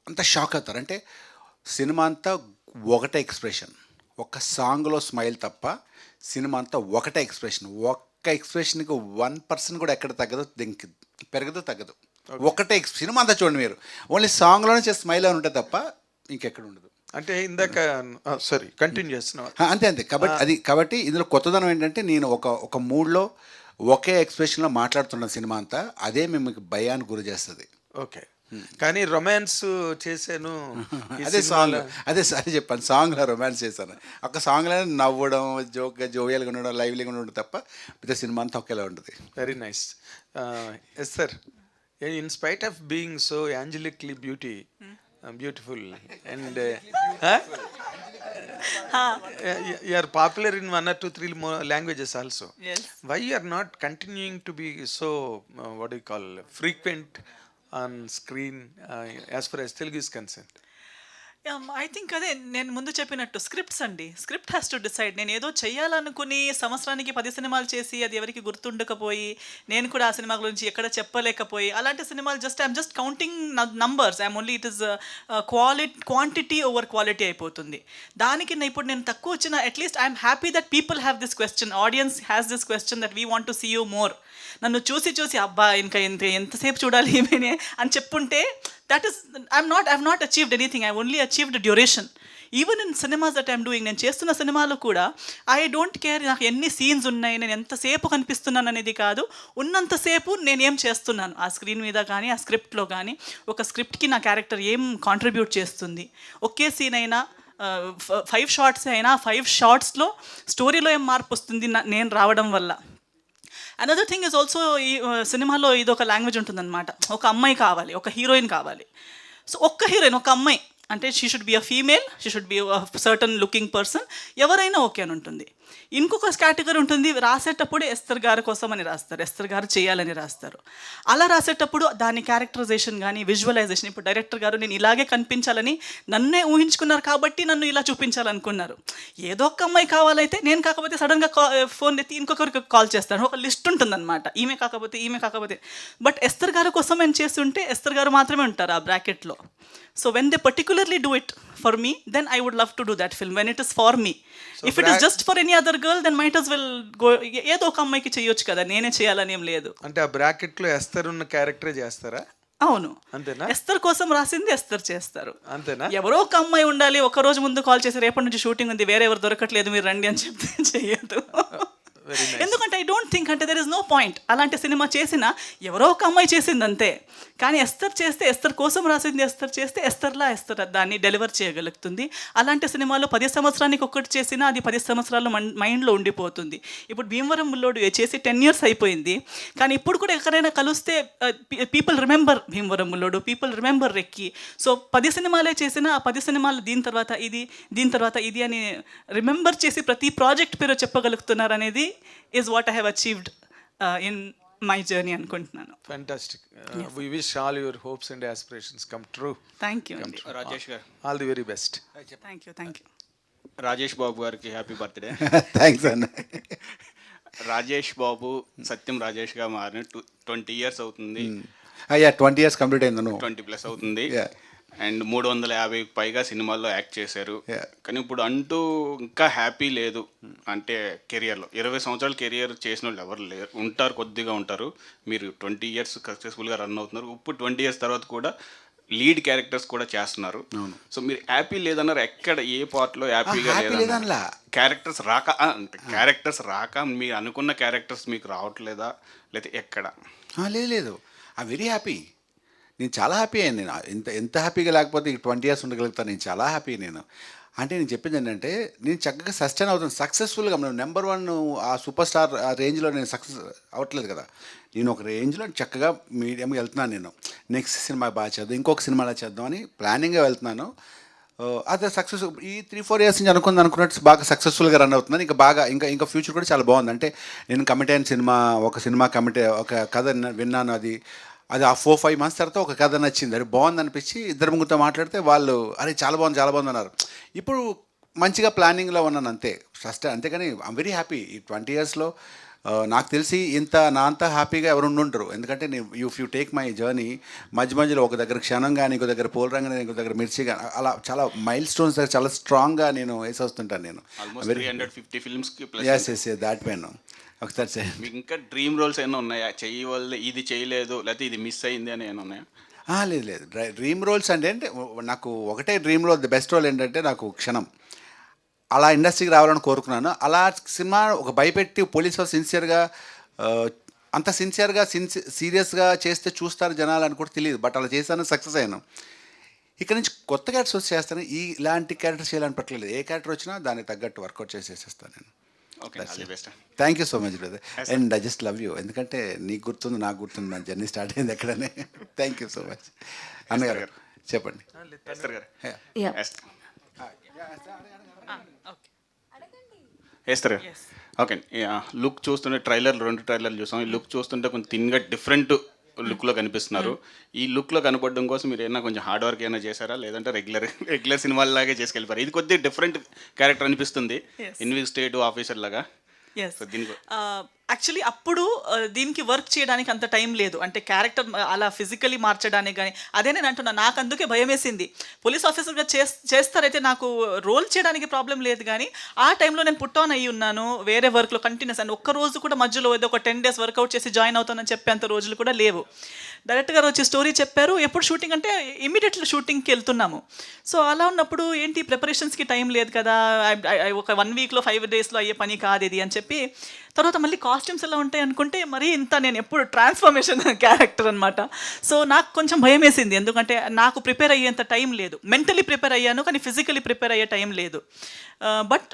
అంత షాక్ అవుతారు, అంటే సినిమా అంతా ఒకటే ఎక్స్ప్రెషన్, ఒక సాంగ్లో స్మైల్ తప్ప సినిమా అంతా ఒకటే ఎక్స్ప్రెషన్. ఒక్క ఎక్స్ప్రెషన్కి 1% కూడా ఎక్కడ తగ్గదు, పెరగదు, తగ్గదు. ఒకటే సినిమా అంతా చూడండి మీరు, ఓన్లీ సాంగ్లోనే చేసి స్మైల్ అని ఉంటుంది తప్ప ఇంకెక్కడ ఉండదు. అంటే ఇందాక సారీ కంటిన్యూ చేస్తున్నావు అంతే. కాబట్టి ఇందులో కొత్తదనం ఏంటంటే నేను ఒక మూడ్లో ఒకే ఎక్స్ప్రెషన్లో మాట్లాడుతున్న సినిమా అంతా, అదే మీకు భయానికి గురి చేస్తుంది. ఓకే, కానీ రొమాన్స్ చేశాను అదే సాంగ్, అదే చెప్పాను, సాంగ్లో రొమాన్స్ చేశాను. ఒక సాంగ్లో నవ్వడం, జోవియల్గా ఉండడం, లైవ్లీగా ఉండడం తప్ప పెద్ద సినిమా అంతా ఒకేలా ఉంటుంది. Very nice. Yes sir, in spite of being so angelically beautiful and you are popular in 1 or 2, 3 more languages also. Yes. Why you are not continuing to be so what do you call frequent on screen as far as Telugu is concerned? I think అదే నేను ముందు చెప్పినట్టు scripts అండి. Script has to decide. నేను ఏదో చేయాలనుకుని సంవత్సరానికి 10 సినిమాలు చేసి అది ఎవరికి గుర్తుండకపోయి, నేను కూడా ఆ సినిమా గురించి ఎక్కడ చెప్పలేకపోయి, అలాంటి సినిమాలు I'm just counting numbers. I'm only it is quantity over quality అయిపోతుంది. దానికి ఇప్పుడు నేను తక్కువ వచ్చిన at least I'm happy that people have this question, audience has this question that we want to see you more. నన్ను చూసి అబ్బా ఇంకా ఎంతసేపు చూడాలి ఈమెనే అని చెప్పుంటే that is I've not achieved anything. I only achieved duration. Even in cinemas that I'm doing, నేను చేస్తున్న సినిమాలు కూడా ఐ డోంట్ కేర్ నాకు ఎన్ని సీన్స్ ఉన్నాయి, నేను ఎంతసేపు కనిపిస్తున్నాను అనేది కాదు, ఉన్నంతసేపు నేను ఏం చేస్తున్నాను ఆ స్క్రీన్ మీద కానీ ఆ స్క్రిప్ట్లో కానీ. ఒక స్క్రిప్ట్కి నా క్యారెక్టర్ ఏం కాంట్రిబ్యూట్ చేస్తుంది. ఒకే సీన్ అయినా 5 షార్ట్స్ అయినా 5 షార్ట్స్లో స్టోరీలో ఏం మార్పు వస్తుంది నేను రావడం వల్ల. అనదర్ థింగ్ ఇస్ ఆల్సో ఈ సినిమాలో ఇది ఒక లాంగ్వేజ్ ఉంటుందన్నమాట. ఒక అమ్మాయి కావాలి, ఒక హీరోయిన్ కావాలి. సో ఒక్క హీరోయిన్, ఒక అమ్మాయి అంటే she should be a female, she should be certain looking person, ఎవరైనా ఓకే అని ఉంటుంది. ఇంకొక కేటగిరీ ఉంటుంది, రాసేటప్పుడు ఎస్తర్ గారి కోసం అని రాస్తారు, ఎస్తర్ గారు చేయాలని రాస్తారు. అలా రాసేటప్పుడు దాని క్యారెక్టరైజేషన్ కానీ విజువలైజేషన్, ఇప్పుడు డైరెక్టర్ గారు నేను ఇలాగే కనిపించాలని నన్నే ఊహించుకున్నారు కాబట్టి నన్ను ఇలా చూపించాలనుకున్నారు. ఏదో ఒక అమ్మాయి కావాలైతే నేను కాకపోతే సడన్గా ఫోన్ ఎత్తి ఇంకొకరికి కాల్ చేస్తాను, ఒక లిస్ట్ ఉంటుందన్నమాట, ఈమె కాకపోతే. బట్ ఎస్తర్ గారి కోసం నేను చేస్తుంటే ఎస్తర్ గారు మాత్రమే ఉంటారు ఆ బ్రాకెట్లో. So when they particularly do it for me, then I would love to do that film when it is for me. So if it is just for any other girl, then might as well go ఏదో ఒక అమ్మాయికి చేయొచ్చు కదా, నేనే చేయాలని ఏం లేదు. అంటే ఆ బ్రాకెట్లో ఎస్తర్ ఉన్న క్యారెక్టరే చేస్తారా? అవును, అంతేనా? ఎస్తర్ కోసం రాసింది ఎస్తర్ చేస్తారు. అంతేనా? ఎవరో ఒక అమ్మాయి ఉండాలి, ఒక రోజు ముందు కాల్ చేసి రేపటి నుంచి షూటింగ్ ఉంది, వేరే ఎవరు దొరకట్లేదు మీరు రండి అని చెప్తే చెయ్యదు. ఎందుకంటే ఐ డోంట్ థింక్ అంటే దెర్ ఇస్ నో పాయింట్. అలాంటి సినిమా చేసినా ఎవరో ఒక అమ్మాయి చేసింది అంతే. కానీ ఎస్తర్ చేస్తే ఎస్తర్ కోసం రాసింది ఎస్తర్ చేస్తే ఎస్తర్లా ఎస్తర్ దాన్ని డెలివర్ చేయగలుగుతుంది. అలాంటి సినిమాలు 10 సంవత్సరానికి ఒక్కటి చేసినా అది 10 సంవత్సరాలు మైండ్లో ఉండిపోతుంది. ఇప్పుడు భీమవరం బుల్లోడు చేసి 10 years అయిపోయింది, కానీ ఇప్పుడు కూడా ఎక్కడైనా కలిస్తే people remember Bhimavaram Bullodu, people remember recce. So 10 సినిమాలే చేసినా ఆ 10 సినిమాలు దీని తర్వాత ఇది అని రిమెంబర్ చేసి ప్రతి ప్రాజెక్ట్ పేరు చెప్పగలుగుతున్నారు అనేది is what I have achieved in my journey అనుకుంటున్నాను. Fantastic. We wish all your hopes and aspirations come true. Thank you. Rajesh గారు, All the very best. Thank you. Rajesh బాబు గారికి హ్యాపీ బర్త్డే. థ్యాంక్స్ అన్న. రాజేష్ బాబు సత్యం రాజేష్గా మారిన 20 years అవుతుంది. అయ్యా 20 years complete అయింది. 20+ అవుతుంది. Yeah. And 350 పైగా సినిమాల్లో యాక్ట్ చేశారు. Yeah. కానీ ఇప్పుడు అంటూ ఇంకా హ్యాపీ లేదు. అంటే కెరియర్లో 20 సంవత్సరాలు కెరియర్ చేసిన వాళ్ళు ఎవరు లేరు, ఉంటారు, కొద్దిగా ఉంటారు. మీరు 20 years సక్సెస్ఫుల్గా రన్ అవుతున్నారు. ఇప్పుడు 20 years తర్వాత కూడా లీడ్ క్యారెక్టర్స్ కూడా చేస్తున్నారు. సో మీరు హ్యాపీ లేదన్నారు, ఎక్కడ ఏ పార్ట్లో హ్యాపీగా లేదన్నా? క్యారెక్టర్స్ రాక మీరు అనుకున్న క్యారెక్టర్స్ మీకు రావట్లేదా, లేకపోతే ఎక్కడ? లేదు, ఐ వెరీ హ్యాపీ. నేను చాలా హ్యాపీ అయ్యాను. నేను ఎంత హ్యాపీగా లేకపోతే 20 years ఉండగలుగుతాను. నేను చాలా హ్యాపీ. నేను చెప్పింది ఏంటంటే నేను చక్కగా సస్టైన్ అవుతాను సక్సెస్ఫుల్గా. నెంబర్ 1 ఆ సూపర్ స్టార్ ఆ రేంజ్లో నేను సక్సెస్ అవ్వట్లేదు కదా. నేను ఒక రేంజ్లో చక్కగా మీడియంగా వెళ్తున్నాను. నేను నెక్స్ట్ సినిమా బాగా చేద్దాం, ఇంకొక సినిమాలో చేద్దాం అని ప్లానింగ్గా వెళ్తున్నాను. అదే సక్సెస్ ఈ 3-4 years నుంచి అనుకున్నట్టు బాగా సక్సెస్ఫుల్గా రన్ అవుతున్నాను. ఇంకా ఫ్యూచర్ కూడా చాలా బాగుంది. అంటే నేను కమిట్ అయిన ఒక కథ విన్నాను. అది ఆ 4-5 months తర్వాత ఒక కథ నచ్చింది, అది బాగుంది అనిపించి ఇద్దరు ముగ్గురితో మాట్లాడితే వాళ్ళు అరే చాలా బాగుంది అన్నారు. ఇప్పుడు మంచిగా ప్లానింగ్లో ఉన్నాను అంతే. అంతేకాని ఐమ్ వెరీ హ్యాపీ. ఈ 20 yearsలో నాకు తెలిసి నా అంత హ్యాపీగా ఎవరు ఉండరు. ఎందుకంటే if you take my journey, మధ్యలో ఒక దగ్గర క్షణం కానీ, ఇంకో దగ్గర పోలరంగా, ఇంకో దగ్గర మిర్చి కానీ, అలా చాలా మైల్ స్టోన్స్ దగ్గర చాలా స్ట్రాంగ్గా నేను వేసి వస్తుంటాను. నేను 350 ఫిల్మ్స్కి ఎస్ దాట్ పైన ఒకసారి సార్. మీకు ఇంకా డ్రీమ్ రోల్స్ ఏమైనా ఉన్నాయా? చేయవల్ల ఇది చేయలేదు, లేకపోతే ఇది మిస్ అయింది అని ఏమైనా ఉన్నాయా? లేదు. డ్రీమ్ రోల్స్ అంటే నాకు ఒకటే dream role, the best role ఏంటంటే నాకు క్షణం. అలా ఇండస్ట్రీకి రావాలని కోరుకున్నాను. అలా సినిమా ఒక భయపెట్టి పోలీసు సిన్సియర్గా అంత సీరియస్గా చేస్తే చూస్తారు జనాలు అని కూడా తెలియదు. బట్ అలా చేశాను, సక్సెస్ అయ్యాను. ఇక్కడ నుంచి కొత్త క్యారెక్టర్స్ చేస్తాను. ఇలాంటి క్యారెక్టర్స్ చేయాలని పట్టలేదు. ఏ క్యారెక్టర్ వచ్చినా దానికి తగ్గట్టు వర్కౌట్ చేసేస్తాను నేను. Thank you so much brother. And I just love you. ఎందుకంటే నీకు గుర్తుంది, నాకు గుర్తుంది, నా జర్నీ స్టార్ట్ అయింది ఎక్కడనే. Thank you so much. అన్నగారు చెప్పండి. వేస్తారు. ఓకే, లుక్ చూస్తుంటే 2 ట్రైలర్లు చూసాం. ఈ లుక్ చూస్తుంటే కొంచెం థిన్గా డిఫరెంట్ లుక్లో కనిపిస్తున్నారు. ఈ లుక్లో కనపడడం కోసం మీరు ఏమైనా కొంచెం హార్డ్ వర్క్ ఏమైనా చేశారా, లేదంటే రెగ్యులర్ సినిమాలాగే చేసుకెళ్ళిపోయారు? ఇది కొద్దిగా డిఫరెంట్ క్యారెక్టర్ అనిపిస్తుంది, ఇన్వెస్టిగేటివ్ ఆఫీసర్ లాగా. ఎస్, సో దీనికి యాక్చువల్లీ అప్పుడు దీనికి వర్క్ చేయడానికి అంత టైం లేదు, అంటే క్యారెక్టర్ అలా ఫిజికలీ మార్చడానికి కానీ. అదే నేను అంటున్నా, నాకు అందుకే భయం వేసింది. పోలీస్ ఆఫీసర్గా చేస్తారైతే నాకు రోల్ చేయడానికి ప్రాబ్లం లేదు, కానీ ఆ టైంలో నేను పుట్ ఆన్ అయ్యి ఉన్నాను వేరే వర్క్లో కంటిన్యూస్. అండ్ ఒక్క రోజు కూడా మధ్యలో ఏదో ఒక 10 days వర్కౌట్ చేసి జాయిన్ అవుతానని చెప్పేంత రోజులు కూడా లేవు. డైరెక్టర్ గారు వచ్చి స్టోరీ చెప్పారు, ఎప్పుడు షూటింగ్ అంటే ఇమీడియట్లీ షూటింగ్కి వెళ్తున్నాము. సో అలా ఉన్నప్పుడు ఏంటి, ప్రిపరేషన్స్కి టైం లేదు కదా, ఒక 1 weekలో 5 daysలో అయ్యే పని కాదు ఇది అని చెప్పి. తర్వాత మళ్ళీ కాస్ట్యూమ్స్ ఎలా ఉంటాయి అనుకుంటే మరీ ఇంత, నేను ఎప్పుడు ట్రాన్స్ఫర్మేషన్ క్యారెక్టర్ అనమాట. సో నాకు కొంచెం భయం వేసింది, ఎందుకంటే నాకు ప్రిపేర్ అయ్యేంత టైం లేదు. మెంటలీ ప్రిపేర్ అయ్యాను కానీ ఫిజికలీ ప్రిపేర్ అయ్యే టైం లేదు. But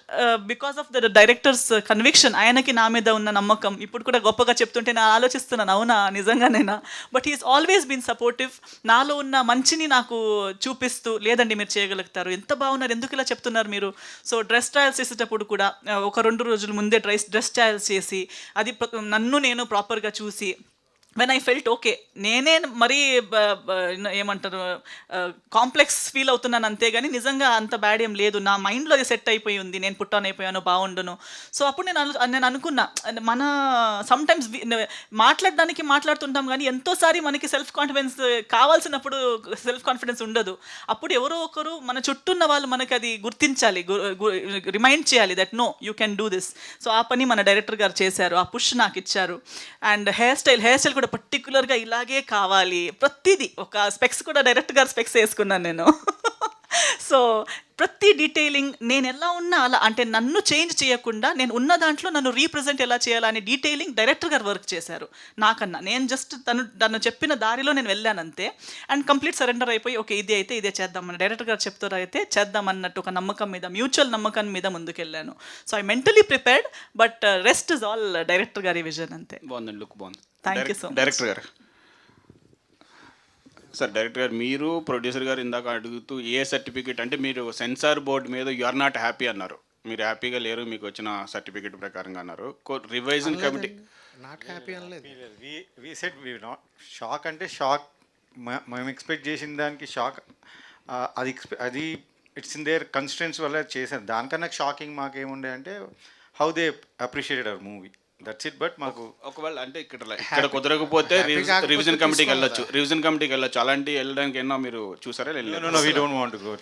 because of the directors conviction, ఆయనకి నా మీద ఉన్న నమ్మకం, ఇప్పుడు కూడా గొప్పగా చెప్తుంటే నేను ఆలోచిస్తున్నాను, అవునా నిజంగానేనా. But he is always been supportive, నాలో ఉన్న మంచిని నాకు చూపిస్తూ, లేదండి మీరు చేయగలుగుతారు, ఎంత బాగున్నారు, ఎందుకు ఇలా చెప్తున్నారు మీరు. సో డ్రెస్ ట్రయల్స్ చేసేటప్పుడు కూడా ఒక 2 రోజుల ముందే డ్రెస్ ట్రయల్స్ చేసి, అది నన్ను నేను ప్రాపర్గా చూసి, వెన్ ఐ ఫెల్ట్ ఓకే, నేనే మరీ ఏమంటారు కాంప్లెక్స్ ఫీల్ అవుతున్నాను అంతేగాని నిజంగా అంత బ్యాడ్ ఏం లేదు, నా మైండ్లో అది సెట్ అయిపోయి ఉంది, నేను పుట్ ఆన్ అయిపోయాను, బాగుండును. సో అప్పుడు నేను అనుకున్నా, మన సమ్టైమ్స్ మాట్లాడుతుంటాం కానీ ఎంతోసారి మనకి సెల్ఫ్ కాన్ఫిడెన్స్ కావాల్సినప్పుడు సెల్ఫ్ కాన్ఫిడెన్స్ ఉండదు. అప్పుడు ఎవరో ఒకరు మన చుట్టూ ఉన్న వాళ్ళు మనకి అది గుర్తించాలి, రిమైండ్ చేయాలి that no you can do this. So ఆ పని మన డైరెక్టర్ గారు చేశారు, ఆ పుష్ నాకు ఇచ్చారు. అండ్ హెయిర్ స్టైల్ కూడా పర్టికులర్గా ఇలాగే కావాలి, ప్రతిదీ. ఒక స్పెక్స్ కూడా డైరెక్ట్ గారు స్పెక్స్ వేసుకున్నాను నేను. సో ప్రతి డీటెయిలింగ్, నేను ఎలా ఉన్నా అలా, అంటే నన్ను చేంజ్ చేయకుండా నేను ఉన్న దాంట్లో నన్ను రీప్రజెంట్ ఎలా చేయాలని డీటెయిలింగ్ డైరెక్టర్ గారు వర్క్ చేశారు నాకన్నా. నేను జస్ట్ తను చెప్పిన దారిలో నేను వెళ్ళాను అంతే. అండ్ కంప్లీట్ సరెండర్ అయిపోయి ఓకే ఇది అయితే ఇదే చేద్దాం, మన డైరెక్టర్ గారు చెప్తారు అయితే చేద్దాం అన్నట్టు ఒక నమ్మకం మీద, మ్యూచువల్ నమ్మకం మీద ముందుకెళ్ళాను. So I mentally prepared, but rest is all director గారి విజన్ అంతే. బాగుందండి, లుక్ బాగుంది. Thank you so much. Director గారు, సార్ డైరెక్టర్ గారు, మీరు ప్రొడ్యూసర్ గారు ఇందాక అడుగుతూ ఏ సర్టిఫికేట్ అంటే, మీరు సెన్సార్ బోర్డు మీద యు ఆర్ నాట్ హ్యాపీ అన్నారు, మీరు హ్యాపీగా లేరు మీకు వచ్చిన సర్టిఫికేట్ ప్రకారంగా అన్నారు. రివైజన్ కమిటీ నాట్ హ్యాపీ అనలేదు. We said we not shock, అంటే షాక్ మేము ఎక్స్పెక్ట్ చేసిన దానికి షాక్, అది ఇట్స్ ఇన్ దేర్ కన్స్టెంట్స్ వల్ల చేశారు. దానికన్నా షాకింగ్ మాకేముండే అంటే how they appreciated our movie, that's it. But మాకు ఒకవేళ అంటే ఇక్కడ కుదరకపోతే రివిజన్ కమిటీకి వెళ్ళొచ్చు, అలాంటి వెళ్ళడానికి ఎన్నో మీరు చూసారా? we don't want to go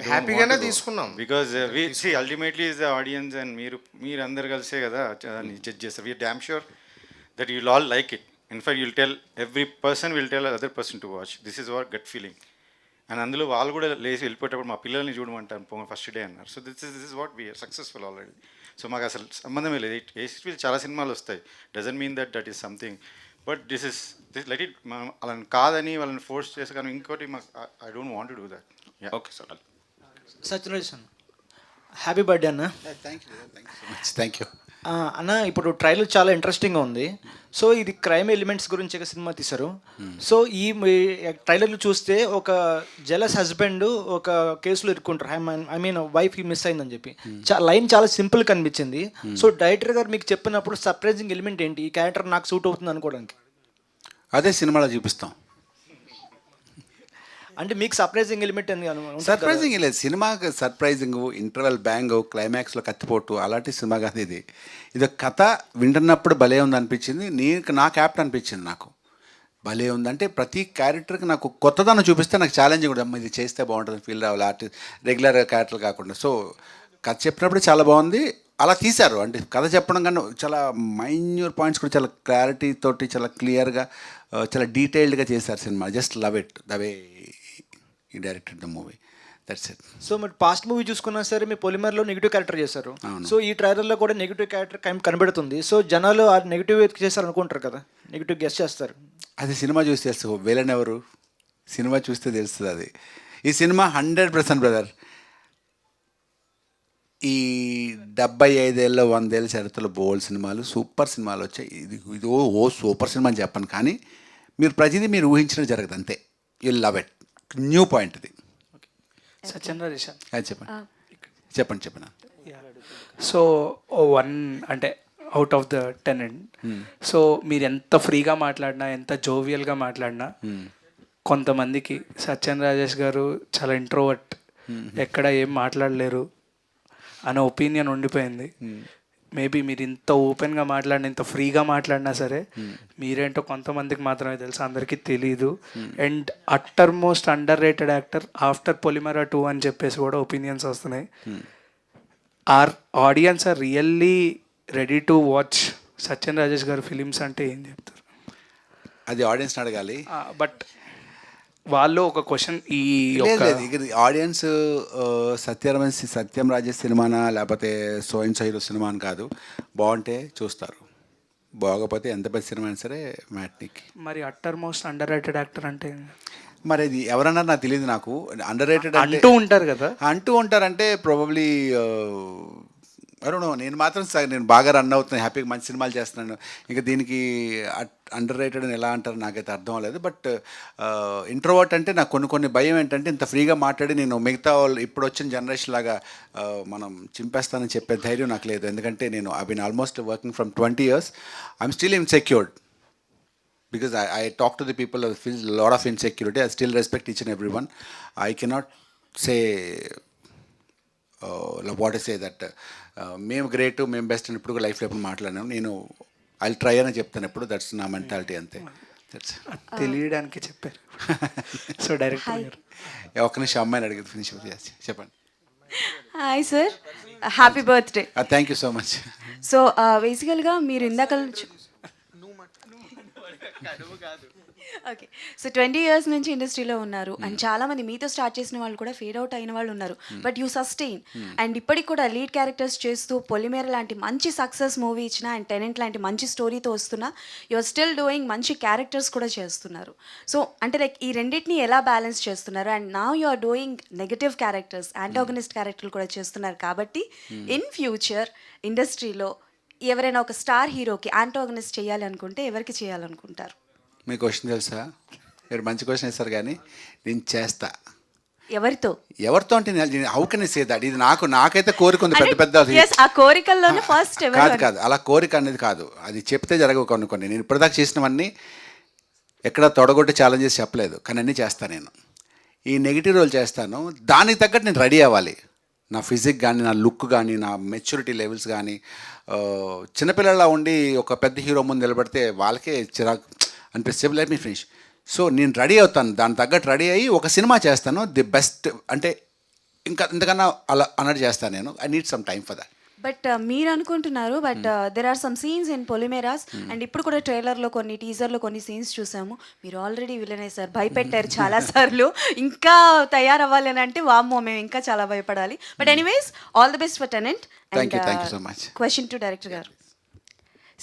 హ్యాపీగానే తీసుకున్నాం, because we see ultimately is the audience, and మీరు అందరు కలిసే కదా దాన్ని జడ్జ్ చేస్తారు. we are damn sure that you'll all like it. In fact, you'll tell, every person will tell other person to watch. This is our gut feeling. And అందులో వాళ్ళు కూడా లేచి వెళ్ళిపోయేటప్పుడు మా పిల్లల్ని చూడమంటారు ఫస్ట్ డే అన్నారు. So this is what we're successful already. So మాకు అసలు సంబంధమే లేదు. ఏస్ట్విల్ చాలా సినిమాలు వస్తాయి, doesn't mean that is something, but this let it. మనం వాళ్ళని కాదని వాళ్ళని ఫోర్స్ చేసి, కానీ ఇంకోటి మాకు I don't want to do that. Okay sir. Satyaraj అన్న, హ్యాపీ బర్త్డే అన్న. Thank you so much. Thank you అన్న. ఇప్పుడు ట్రైలర్ చాలా ఇంట్రెస్టింగ్గా ఉంది. సో ఇది క్రైమ్ ఎలిమెంట్స్ గురించి ఒక సినిమా తీశారు. సో ఈ ట్రైలర్లు చూస్తే ఒక జెలస్ హస్బెండ్ ఒక కేసులో ఇరుక్కుంటారు, ఐ మీన్ వైఫ్ మిస్ అయిందని చెప్పి. లైన్ చాలా సింపుల్ కనిపించింది. సో డైరెక్టర్ గారు మీకు చెప్పినప్పుడు సర్ప్రైజింగ్ ఎలిమెంట్ ఏంటి, ఈ క్యారెక్టర్ నాకు సూట్ అవుతుంది అనుకోవడానికి? అదే సినిమాలో చూపిస్తాం. అంటే మీకు సర్ప్రైజింగ్ ఎలిమెంట్ సర్ప్రైజింగ్ లేదు సినిమాకి. సర్ప్రైజింగ్, ఇంటర్వెల్ బ్యాంగ్, క్లైమాక్స్లో కత్తిపోటు అలాంటి సినిమా కాదు ఇది. ఇది కథ వింటున్నప్పుడు భలే ఉంది అనిపించింది. నాకు యాప్ట్ అనిపించింది. నాకు భలే ఉందంటే ప్రతి క్యారెక్టర్కి నాకు కొత్తదనం చూపిస్తే నాకు ఛాలెంజింగ్ కూడా, ఇది చేస్తే బాగుంటుంది ఫీల్ రావాలి, ఆర్టిస్ట్ రెగ్యులర్ క్యారెక్టర్ కాకుండా. సో కథ చెప్పినప్పుడు చాలా బాగుంది. అలా తీశారు, అంటే కథ చెప్పడం కన్నా చాలా మైన్యూర్ పాయింట్స్ కూడా చాలా క్లారిటీ తోటి చాలా క్లియర్గా చాలా డీటెయిల్డ్గా చేశారు సినిమా. Just love it the way he directed the movie, that's it. So మీరు పాస్ట్ మూవీ చూసుకున్నా సరే మీ పొలిమర్లో నెగిటివ్ క్యారెక్టర్ చేశారు. సో ఈ ట్రైలర్లో కూడా నెగిటివ్ క్యారెక్టర్ కనబడుతుంది. సో జనాలు ఆ నెగిటివ్ చేస్తారు అనుకుంటారు కదా, నెగిటివ్ గెస్ట్ చేస్తారు. అది సినిమా చూస్తే తెలుసు, విలన్ ఎవరు సినిమా చూస్తే తెలుస్తుంది అది. ఈ సినిమా 100% బ్రదర్, ఈ 75 ఏళ్ళ 100 ఏళ్ళ చరిత్రలో బోల్డ్ సినిమాలు, సూపర్ సినిమాలు వచ్చాయి. ఇది సూపర్ సినిమా అని చెప్పను, కానీ మీరు ప్రతిదీ మీరు ఊహించినట్టు జరగదు అంతే. You love it. New point ఇది. సత్యనారాయణ చెప్పండి. సో అంటే out of the tenant. So మీరు ఎంత ఫ్రీగా మాట్లాడినా, ఎంత జోవియల్గా మాట్లాడినా, కొంతమందికి సత్యన్ రాజేష్ గారు చాలా ఇంట్రోవర్ట్, ఎక్కడ ఏం మాట్లాడలేరు అనే ఒపీనియన్ ఉండిపోయింది. మేబీ మీరు ఇంత ఓపెన్గా మాట్లాడిన, ఇంత ఫ్రీగా మాట్లాడినా సరే మీరేంటో కొంతమందికి మాత్రమే తెలుసు, అందరికీ తెలీదు. And utter most underrated actor after Polimera 2 అని చెప్పేసి కూడా ఒపీనియన్స్ వస్తున్నాయి. Are audience are really ready to watch Satyan Rajesh గారి ఫిలిమ్స్ అంటే ఏం చెప్తారు? అది ఆడియన్స్ని అడగాలి. బట్ వాళ్ళు ఒక క్వశ్చన్ ఈ ఆడియన్స్ సత్యం రాజేష్ సినిమానా లేకపోతే so and so hero cinema అని కాదు, బాగుంటే చూస్తారు, బాగోకపోతే ఎంత పెద్ద సినిమా అయినా సరే మ్యాట్నికి. మరి utter most underrated actor అంటే మరి అది ఎవరన్నా నాకు తెలియదు. నాకు అండర్ రేటెడ్ అంటూ ఉంటారు కదా, అంటూ ఉంటారంటే ప్రాబబ్లీ నేను మాత్రం నేను బాగా రన్ అవుతున్నాను, హ్యాపీగా మంచి సినిమాలు చేస్తున్నాను, ఇంకా దీనికి అండర్ రేటెడ్ అని ఎలా అంటారు నాకైతే అర్థం అవ్వలేదు. బట్ ఇంట్రోవర్ట్ అంటే నాకు కొన్ని భయం ఏంటంటే ఇంత ఫ్రీగా మాట్లాడి నేను మిగతా వాళ్ళు ఇప్పుడు వచ్చిన జనరేషన్ లాగా మనం చింపేస్తానని చెప్పే ధైర్యం నాకు లేదు. ఎందుకంటే నేను I been almost working from 20 years. I'm still insecured because I talk to the people who feel a lot of insecurity. I still respect each and everyone. I cannot say what I say that మేము great, మేము best అని ఇప్పుడు లైఫ్లో ఎప్పుడు మాట్లాడాను. నేను I try అని చెప్తాను ఎప్పుడు. దట్స్ నా మెంటాలిటీ అంతే. తెలియడానికి చెప్పారు. సో డైరెక్టర్ గారు ఒక్క నిమిషం అమ్మాయిని అడిగి ఫినిష్ చెప్పండి. Hi sir, happy birthday. Thank you so much. So బేసికల్గా మీరు ఇందాక ఓకే, సో 20 years నుంచి ఇండస్ట్రీలో ఉన్నారు అండ్ చాలామంది మీతో స్టార్ట్ చేసిన వాళ్ళు కూడా ఫేడ్ అవుట్ అయిన వాళ్ళు ఉన్నారు. బట్ యూ సస్టైన్ అండ్ ఇప్పటికి కూడా లీడ్ క్యారెక్టర్స్ చేస్తూ పొలిమేర లాంటి మంచి సక్సెస్ మూవీ ఇచ్చిన అండ్ టెనెంట్ లాంటి మంచి స్టోరీతో వస్తున్నా యు ఆర్ స్టిల్ డూయింగ్ మంచి క్యారెక్టర్స్ కూడా చేస్తున్నారు. సో అంటే లైక్ ఈ రెండింటిని ఎలా బ్యాలెన్స్ చేస్తున్నారు? And now you are doing negative characters, antagonist క్యారెక్టర్లు కూడా చేస్తున్నారు. కాబట్టి ఇన్ ఫ్యూచర్ ఇండస్ట్రీలో ఎవరైనా ఒక స్టార్ హీరోకి యాంటాగనిస్ట్ చేయాలి అనుకుంటే ఎవరికి చేయాలనుకుంటారు? మీ క్వశ్చన్ తెలుసా? మీరు మంచి క్వశ్చన్ ఇస్తారు కానీ నేను చేస్తా. ఎవరితో అంటే how can I say that? ఇది నాకైతే కోరిక ఉంది, పెద్ద ఆ కోరికల్లోనే ఫస్ట్ కాదు అలా కోరిక అనేది కాదు, అది చెప్తే జరగవు కొన్ని. నేను ఇప్పటిదాకా చేసినవన్నీ ఎక్కడ తొడగొట్టి ఛాలెంజెస్ చెప్పలేదు, కానీ అన్నీ చేస్తాను. నేను ఈ నెగిటివ్ రోల్ చేస్తాను, దానికి తగ్గట్టు నేను రెడీ అవ్వాలి. నా ఫిజిక్ కానీ, నా లుక్ కానీ, నా మెచ్యూరిటీ లెవెల్స్ కానీ. చిన్నపిల్లలా ఉండి ఒక పెద్ద హీరో ముందు నిలబడితే వాళ్ళకే చిరాకు అనిపిస్తే లెట్ మీ ఫినిష్. సో నేను రెడీ అవుతాను, దాని తగ్గట్టు రెడీ అయ్యి ఒక సినిమా చేస్తాను, ది బెస్ట్. అంటే ఇంకా ఇంతకన్నా అలా అన్నట్టు చేస్తాను నేను. I need some time for that. But మీరు అనుకుంటున్నారు, but there are some scenes in Polimeras and ఇప్పుడు కూడా ట్రైలర్లో కొన్ని టీజర్లో కొన్ని సీన్స్ చూసాము. మీరు ఆల్రెడీ విలన్ అయ్యారు, భయపెట్టారు చాలాసార్లు. ఇంకా తయారవ్వాలి అని అంటే వామ్మో మేము ఇంకా చాలా భయపడాలి. But anyways all the best for tenant. Thank you so much. Question to director గారు.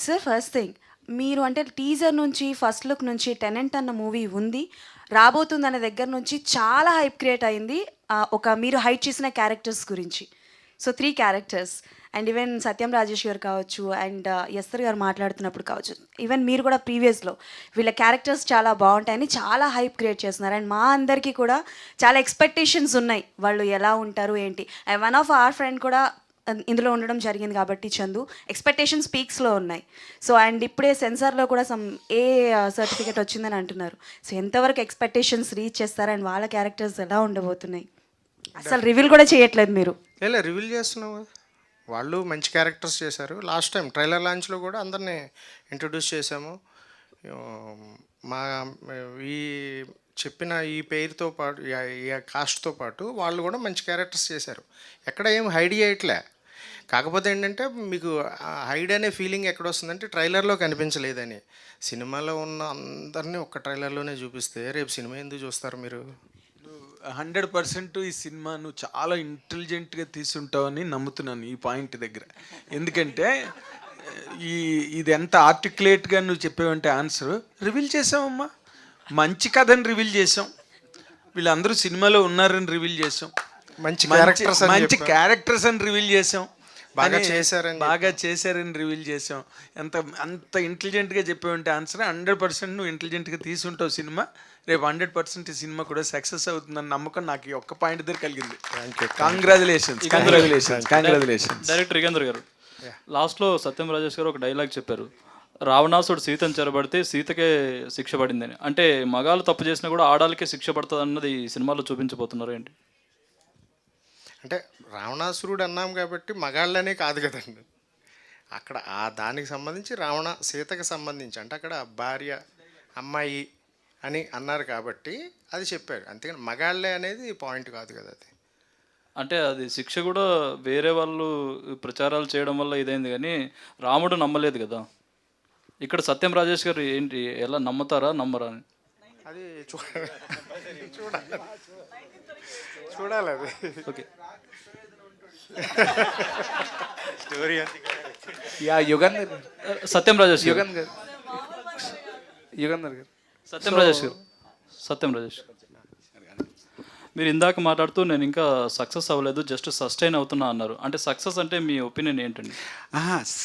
సార్ ఫస్ట్ థింగ్, మీరు అంటే టీజర్ నుంచి ఫస్ట్ లుక్ నుంచి టెనెంట్ అన్న మూవీ ఉంది రాబోతుంది అనే దగ్గర నుంచి చాలా హైప్ క్రియేట్ అయింది మీరు హైట్ చేసిన క్యారెక్టర్స్ గురించి. సో 3 క్యారెక్టర్స్ అండ్ ఈవెన్ సత్యం రాజేష్ గారు కావచ్చు అండ్ ఎస్తర్ గారు మాట్లాడుతున్నప్పుడు కావచ్చు, ఈవెన్ మీరు కూడా ప్రీవియస్లో వీళ్ళ క్యారెక్టర్స్ చాలా బాగుంటాయని చాలా హైప్ క్రియేట్ చేస్తున్నారు. అండ్ మా అందరికీ కూడా చాలా ఎక్స్పెక్టేషన్స్ ఉన్నాయి వాళ్ళు ఎలా ఉంటారు ఏంటి. And one of our friend కూడా ఇందులో ఉండడం జరిగింది కాబట్టి చందు, ఎక్స్పెక్టేషన్స్ పీక్స్లో ఉన్నాయి. సో అండ్ ఇప్పుడే సెన్సార్లో కూడా ఏ సర్టిఫికేట్ వచ్చిందని అంటున్నారు. సో ఎంతవరకు ఎక్స్పెక్టేషన్స్ రీచ్ చేస్తారు అండ్ వాళ్ళ క్యారెక్టర్స్ ఎలా ఉండబోతున్నాయి? అసలు రివీల్ కూడా చేయట్లేదు మీరు. రివీల్ చేస్తున్నాం కదా, వాళ్ళు మంచి క్యారెక్టర్స్ చేశారు. లాస్ట్ టైం ట్రైలర్ లాంచ్లో కూడా అందరినీ ఇంట్రొడ్యూస్ చేశాము. మా ఈ చెప్పిన ఈ పేరుతో పాటు ఈ కాస్ట్తో పాటు వాళ్ళు కూడా మంచి క్యారెక్టర్స్ చేశారు. ఎక్కడ ఏం హైడ్ చేయట్లే. కాకపోతే ఏంటంటే మీకు హైడ్ అనే ఫీలింగ్ ఎక్కడ వస్తుందంటే ట్రైలర్లో కనిపించలేదని. సినిమాలో ఉన్న అందరినీ ఒక్క ట్రైలర్లోనే చూపిస్తే రేపు సినిమా ఎందుకు చూస్తారు మీరు? 100% ఈ సినిమా నువ్వు చాలా ఇంటెలిజెంట్గా తీసుంటావని నమ్ముతున్నాను ఈ పాయింట్ దగ్గర. ఎందుకంటే ఇది ఎంత ఆర్టికులేట్గా నువ్వు చెప్పావంటే ఆన్సర్ రివీల్ చేసావమ్మా. మంచి కథని రివీల్ చేసాం, వీళ్ళందరూ సినిమాలో ఉన్నారని రివీల్ చేసాం, మంచి క్యారెక్టర్స్ అని రివీల్ చేసాం, బాగా చేశారని రివీల్ చేసాం. అంత ఇంటెలిజెంట్గా చెప్పావంటే ఆన్సర్ 100% నువ్వు ఇంటెలిజెంట్గా తీసుంటావు సినిమా. రేపు 100% ఈ సినిమా కూడా సక్సెస్ అవుతుందని నమ్మకం నాకు ఈ ఒక్క పాయింట్ దగ్గర కలిగింది. కంగ్రాచులేషన్స్. డైరెక్టర్ యుగేంద్ర గారు, లాస్ట్లో సత్యం రాజేష్ గారు ఒక డైలాగ్ చెప్పారు, రావణాసుడు సీతను చెరబడితే సీతకే శిక్ష పడిందని. అంటే మగాళ్ళు తప్పు చేసినా కూడా ఆడాలకే శిక్ష పడుతుంది అన్నది ఈ సినిమాలో చూపించబోతున్నారు ఏంటి? అంటే రావణాసురుడు అన్నాం కాబట్టి మగాళ్ళనే కాదు కదండి, అక్కడ ఆ దానికి సంబంధించి సీతకి సంబంధించి అంటే అక్కడ భార్య అమ్మాయి అని అన్నారు కాబట్టి అది చెప్పాడు, అంతేగాని మగాళ్ళే అనేది పాయింట్ కాదు కదా అది. అంటే అది శిక్ష కూడా వేరే వాళ్ళు ప్రచారాలు చేయడం వల్ల ఇదైంది, కానీ రాముడు నమ్మలేదు కదా. ఇక్కడ సత్యం రాజేష్ గారు ఏంటి, ఎలా నమ్ముతారా నమ్మరా అని? అది చూడాలి అది. ఓకే, స్టోరీ యా యుగంధర్ సత్యం రాజేష్ గారు, యుగంధర్ గారు సత్యం రాజేష్ గారు, సత్యం రాజేష్ మీరు ఇందాక మాట్లాడుతూ నేను ఇంకా సక్సెస్ అవ్వలేదు, జస్ట్ సస్టైన్ అవుతున్నా అన్నారు. అంటే సక్సెస్ అంటే మీ ఒపీనియన్ ఏంటండి?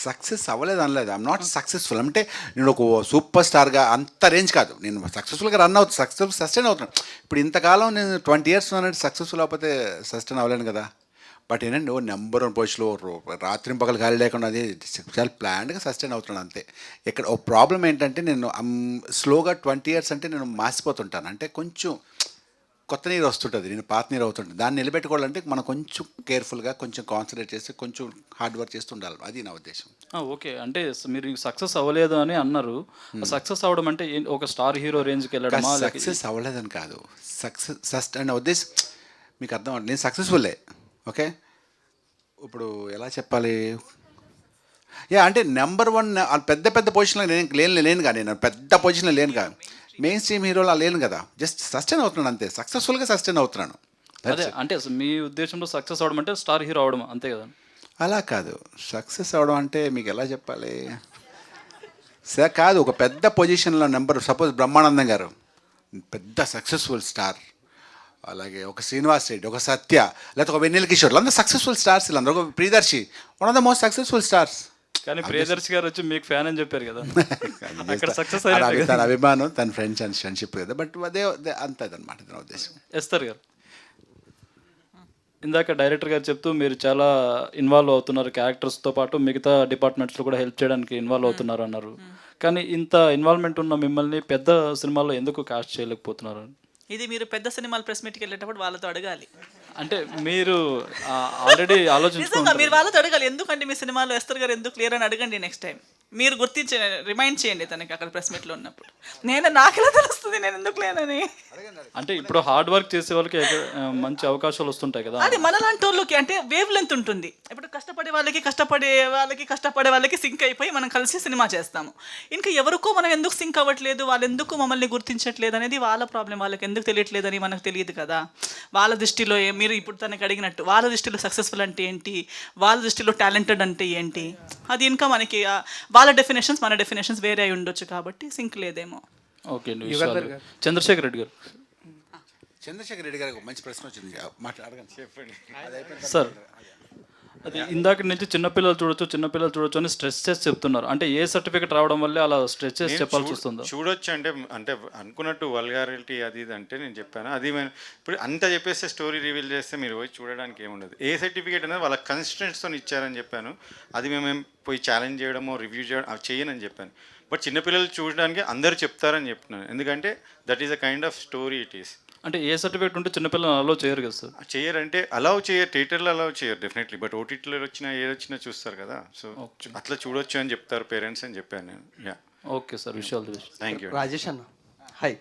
సక్సెస్ అవ్వలేదు అనలేదు, ఐఎమ్ నాట్ సక్సెస్ఫుల్. అంటే నేను ఒక సూపర్ స్టార్గా అంత రేంజ్ కాదు, నేను సక్సెస్ఫుల్గా రన్ అవుతాను, సక్సెస్ఫుల్ సస్టైన్ అవుతున్నాను. ఇప్పుడు ఇంతకాలం నేను 20 years అనేది సక్సెస్ఫుల్ అవ్వకపోతే సస్టైన్ అవ్వలేను కదా. బట్ ఏంటంటే నెంబర్ 1 పొజిషన్లో రాత్రి పగలు ఖాళీ లేకుండా అది చాలా ప్లాన్డ్గా సస్టైన్ అవుతున్నాను అంతే. ఇక్కడ ఒక ప్రాబ్లం ఏంటంటే నేను స్లోగా 20 years అంటే నేను మాసిపోతుంటాను, అంటే కొంచెం కొత్త నీరు వస్తుంటుంది, నేను పాత నీరు అవుతుంటుంది. దాన్ని నిలబెట్టుకోవాలంటే మనం కొంచెం కేర్ఫుల్గా కొంచెం కాన్సన్ట్రేట్ చేసి కొంచెం హార్డ్ వర్క్ చేస్తూ ఉండాలి, అది నా ఉద్దేశం. ఓకే, అంటే మీరు సక్సెస్ అవ్వలేదు అని అన్నారు. సక్సెస్ అవ్వడం అంటే ఒక స్టార్ హీరో రేంజ్కి వెళ్ళడం? సక్సెస్ అవ్వలేదని కాదు, అనే ఉద్దేశం మీకు అర్థం అవ్వదు. నేను సక్సెస్ఫుల్లే, ఓకే. ఇప్పుడు ఎలా చెప్పాలి, అంటే నెంబర్ 1 పెద్ద పెద్ద పొజిషన్లో లేనుగా, నేను పెద్ద పొజిషన్లో లేనుగా, మెయిన్ స్ట్రీమ్ హీరోలా లేను కదా, జస్ట్ సస్టైన్ అవుతున్నాను అంతే, సక్సెస్ఫుల్గా సస్టైన్ అవుతున్నాను. అదే అంటే మీ ఉద్దేశంలో సక్సెస్ అవడం అంటే స్టార్ హీరో అవడం అంతే కదా? అలా కాదు, సక్సెస్ అవడం అంటే మీకు ఎలా చెప్పాలి సార్, కాదు ఒక పెద్ద పొజిషన్లో సపోజ్ బ్రహ్మానందం గారు పెద్ద సక్సెస్ఫుల్ స్టార్, అలాగే ఒక శ్రీనివాస్ రెడ్డి, ఒక సత్య, లేకపోతే ఒక వెన్నెల కిషోర్, అందరూ సక్సెస్ఫుల్ స్టార్స్, వీళ్ళందరూ ఒక Priyadarshi, one of the most successful stars. కానీ ప్రియదర్శి గారు వచ్చి మీకు ఫ్యాన్ అని చెప్పారు కదా, అక్కడ సక్సెస్ తన అభిమానం, తన ఫ్రెండ్షిప్ కదా, బట్ అదే అంతే అనమాట తన ఉద్దేశం. ఎస్తారు గారు, ఇందాక డైరెక్టర్ గారు చెప్తూ మీరు చాలా ఇన్వాల్వ్ అవుతున్నారు క్యారెక్టర్స్తో పాటు మిగతా డిపార్ట్మెంట్స్లో కూడా హెల్ప్ చేయడానికి ఇన్వాల్వ్ అవుతున్నారు అన్నారు. కానీ ఇంత ఇన్వాల్వ్మెంట్ ఉన్న మిమ్మల్ని పెద్ద సినిమాల్లో ఎందుకు కాస్ట్ చేయలేకపోతున్నారు? ఇది మీరు పెద్ద సినిమాలు ప్రెస్ మీట్కి వెళ్ళేటప్పుడు వాళ్ళతో అడగాలి. అంటే మీరు ఆల్రెడీ నిజంగా ఆలోచించుకుంటారు. మీరు వాళ్ళతో అడగాలి, ఎందుకంటే మీ సినిమాలో ఎస్తర్ గారు ఎందుకు క్లియర్ అని అడగండి. నెక్స్ట్ టైం మీరు గుర్తించే రిమైండ్ చేయండి తనకి అక్కడ ప్రెస్ మీట్లో ఉన్నప్పుడు. నాకెలా తెలుస్తుంది నేను ఎందుకు లేనని? అంటే ఇప్పుడు హార్డ్ వర్క్ చేసే వాళ్ళకి మంచి అవకాశాలు వస్తుంటాయి కదా. అది మనలాంటి వాళ్ళకి అంటే వేవ్ లెంత్ ఉంటుంది. ఇప్పుడు కష్టపడే వాళ్ళకి సింక్ అయిపోయి మనం కలిసి సినిమా చేస్తాము. ఇంకా ఎవరికో మనం ఎందుకు సింక్ అవ్వట్లేదు, వాళ్ళు ఎందుకు మమ్మల్ని గుర్తించట్లేదు అనేది వాళ్ళ ప్రాబ్లం. వాళ్ళకి ఎందుకు తెలియట్లేదని మనకు తెలియదు కదా. వాళ్ళ దృష్టిలో మీరు ఇప్పుడు తనకి అడిగినట్టు వాళ్ళ దృష్టిలో సక్సెస్ఫుల్ అంటే ఏంటి, వాళ్ళ దృష్టిలో టాలెంటెడ్ అంటే ఏంటి, అది ఇంకా మనకి వాళ్ళ డెఫినేషన్స్ మన డెఫినేషన్స్ వేరే అయి ఉండొచ్చు కాబట్టి సింక్ లేదేమో. ఓకే అండి. చంద్రశేఖర్ రెడ్డి గారు. చంద్రశేఖర్ రెడ్డి గారికి మంచి ప్రశ్న వచ్చింది, మాట్లాడగండి, చెప్పండి సార్. అది ఇందాక నుంచి చిన్నపిల్లలు చూడొచ్చు అని స్ట్రెస్ చేసి చెప్తున్నారు. అంటే ఏ సర్టిఫికేట్ రావడం వల్లే అలా స్ట్రెస్ చేసి చెప్పాల్సి వస్తుందో? చూడొచ్చు అంటే అనుకున్నట్టు వల్గారిటీ అది ఇది అంటే నేను చెప్పాను. అది ఇప్పుడు అంతా చెప్పేస్తే స్టోరీ రివీల్ చేస్తే మీరు పోయి చూడడానికి ఏముండదు. ఏ సర్టిఫికేట్ అనేది వాళ్ళ కన్స్టెంట్స్తో ఇచ్చారని చెప్పాను. అది మేము పోయి ఛాలెంజ్ చేయడమో రివ్యూ చేయడం అవి చేయనని చెప్పాను. బట్ చిన్నపిల్లలు చూడడానికి అందరూ చెప్తారని చెప్తున్నాను, ఎందుకంటే that is a kind of story it is. అంటే ఏ సర్టిఫికేట్ ఉంటే చిన్నపిల్లలు అలో చేయరు కదా సార్? చేయరంటే థియేటర్లో అలౌ చేయరు డెఫినెట్లీ, బట్ ఓటీటీలో ఏదొచ్చినా చూస్తారు కదా, సో అట్లా చూడొచ్చు అని చెప్తారు పేరెంట్స్ అని చెప్పాను నేను. యా, ఓకే సార్, విషయాలు థ్యాంక్ యూ. రాజేష్ అన్న, hi.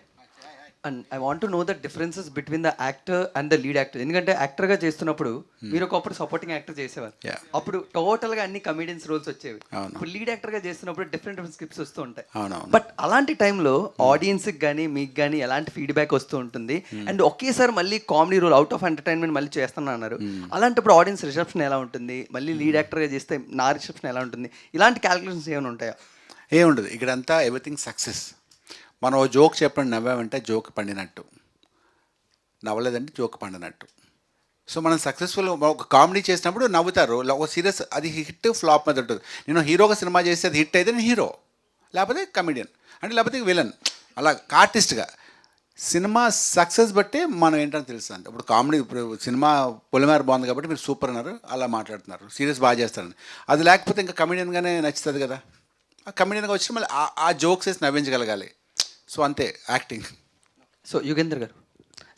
And I want to know the differences between the actor and the lead actor. ఎందుకంటే యాక్టర్గా చేస్తున్నప్పుడు మీరు ఒకప్పుడు సపోర్టింగ్ యాక్టర్ చేసేవారు, అప్పుడు టోటల్గా అన్ని కమీడియన్స్ రోల్స్ వచ్చేవి. ఇప్పుడు లీడ్ యాక్టర్గా చేస్తున్నప్పుడు డిఫరెంట్ స్క్రిప్ట్స్ వస్తూ ఉంటాయి. బట్ అలాంటి టైంలో ఆడియన్స్కి కానీ మీకు కానీ ఎలాంటి ఫీడ్బ్యాక్ వస్తూ ఉంటుంది? అండ్ ఒకేసారి మళ్ళీ comedy roll out of entertainment మళ్ళీ చేస్తున్నా అన్నారు, అలాంటిప్పుడు ఆడియన్స్ రిసెప్షన్ ఎలా ఉంటుంది? మళ్ళీ లీడ్ యాక్టర్గా చేస్తే నా రిసెప్షన్ ఎలా ఉంటుంది? ఇలాంటి క్యాలిక్యులేషన్స్ ఏమైనా ఉంటాయా? ఏముండదు, ఇక్కడంతా ఎవ్రీథింగ్ సక్సెస్. మనం ఓ జోక్ చెప్పండి, నవ్వామంటే జోక్ పండినట్టు, నవ్వలేదంటే జోక్ పండినట్టు. సో మనం సక్సెస్ఫుల్ ఒక కామెడీ చేసినప్పుడు నవ్వుతారు, ఒక సీరియస్ అది హిట్ ఫ్లాప్ మీద ఉంటుంది. నేను హీరోగా సినిమా చేస్తే అది హిట్ అయితే నేను హీరో, లేకపోతే కమెడియన్ అంటే లేకపోతే విలన్, అలా ఆర్టిస్ట్గా. సినిమా సక్సెస్ బట్టి మనం ఏంటని తెలుస్తుంది. ఇప్పుడు కామెడీ, ఇప్పుడు సినిమా పొలిమేర బాగుంది కాబట్టి మీరు సూపర్ అన్నారు, అలా మాట్లాడుతున్నారు, సీరియస్ బాగా చేస్తారని. అది లేకపోతే ఇంకా కమెడియన్గానే నచ్చుతుంది కదా. ఆ కమెడియన్గా వచ్చి మళ్ళీ ఆ జోక్స్ వేసి నవ్వించగలగాలి. సో అంతే యాక్టింగ్. సో యుగేందర్ గారు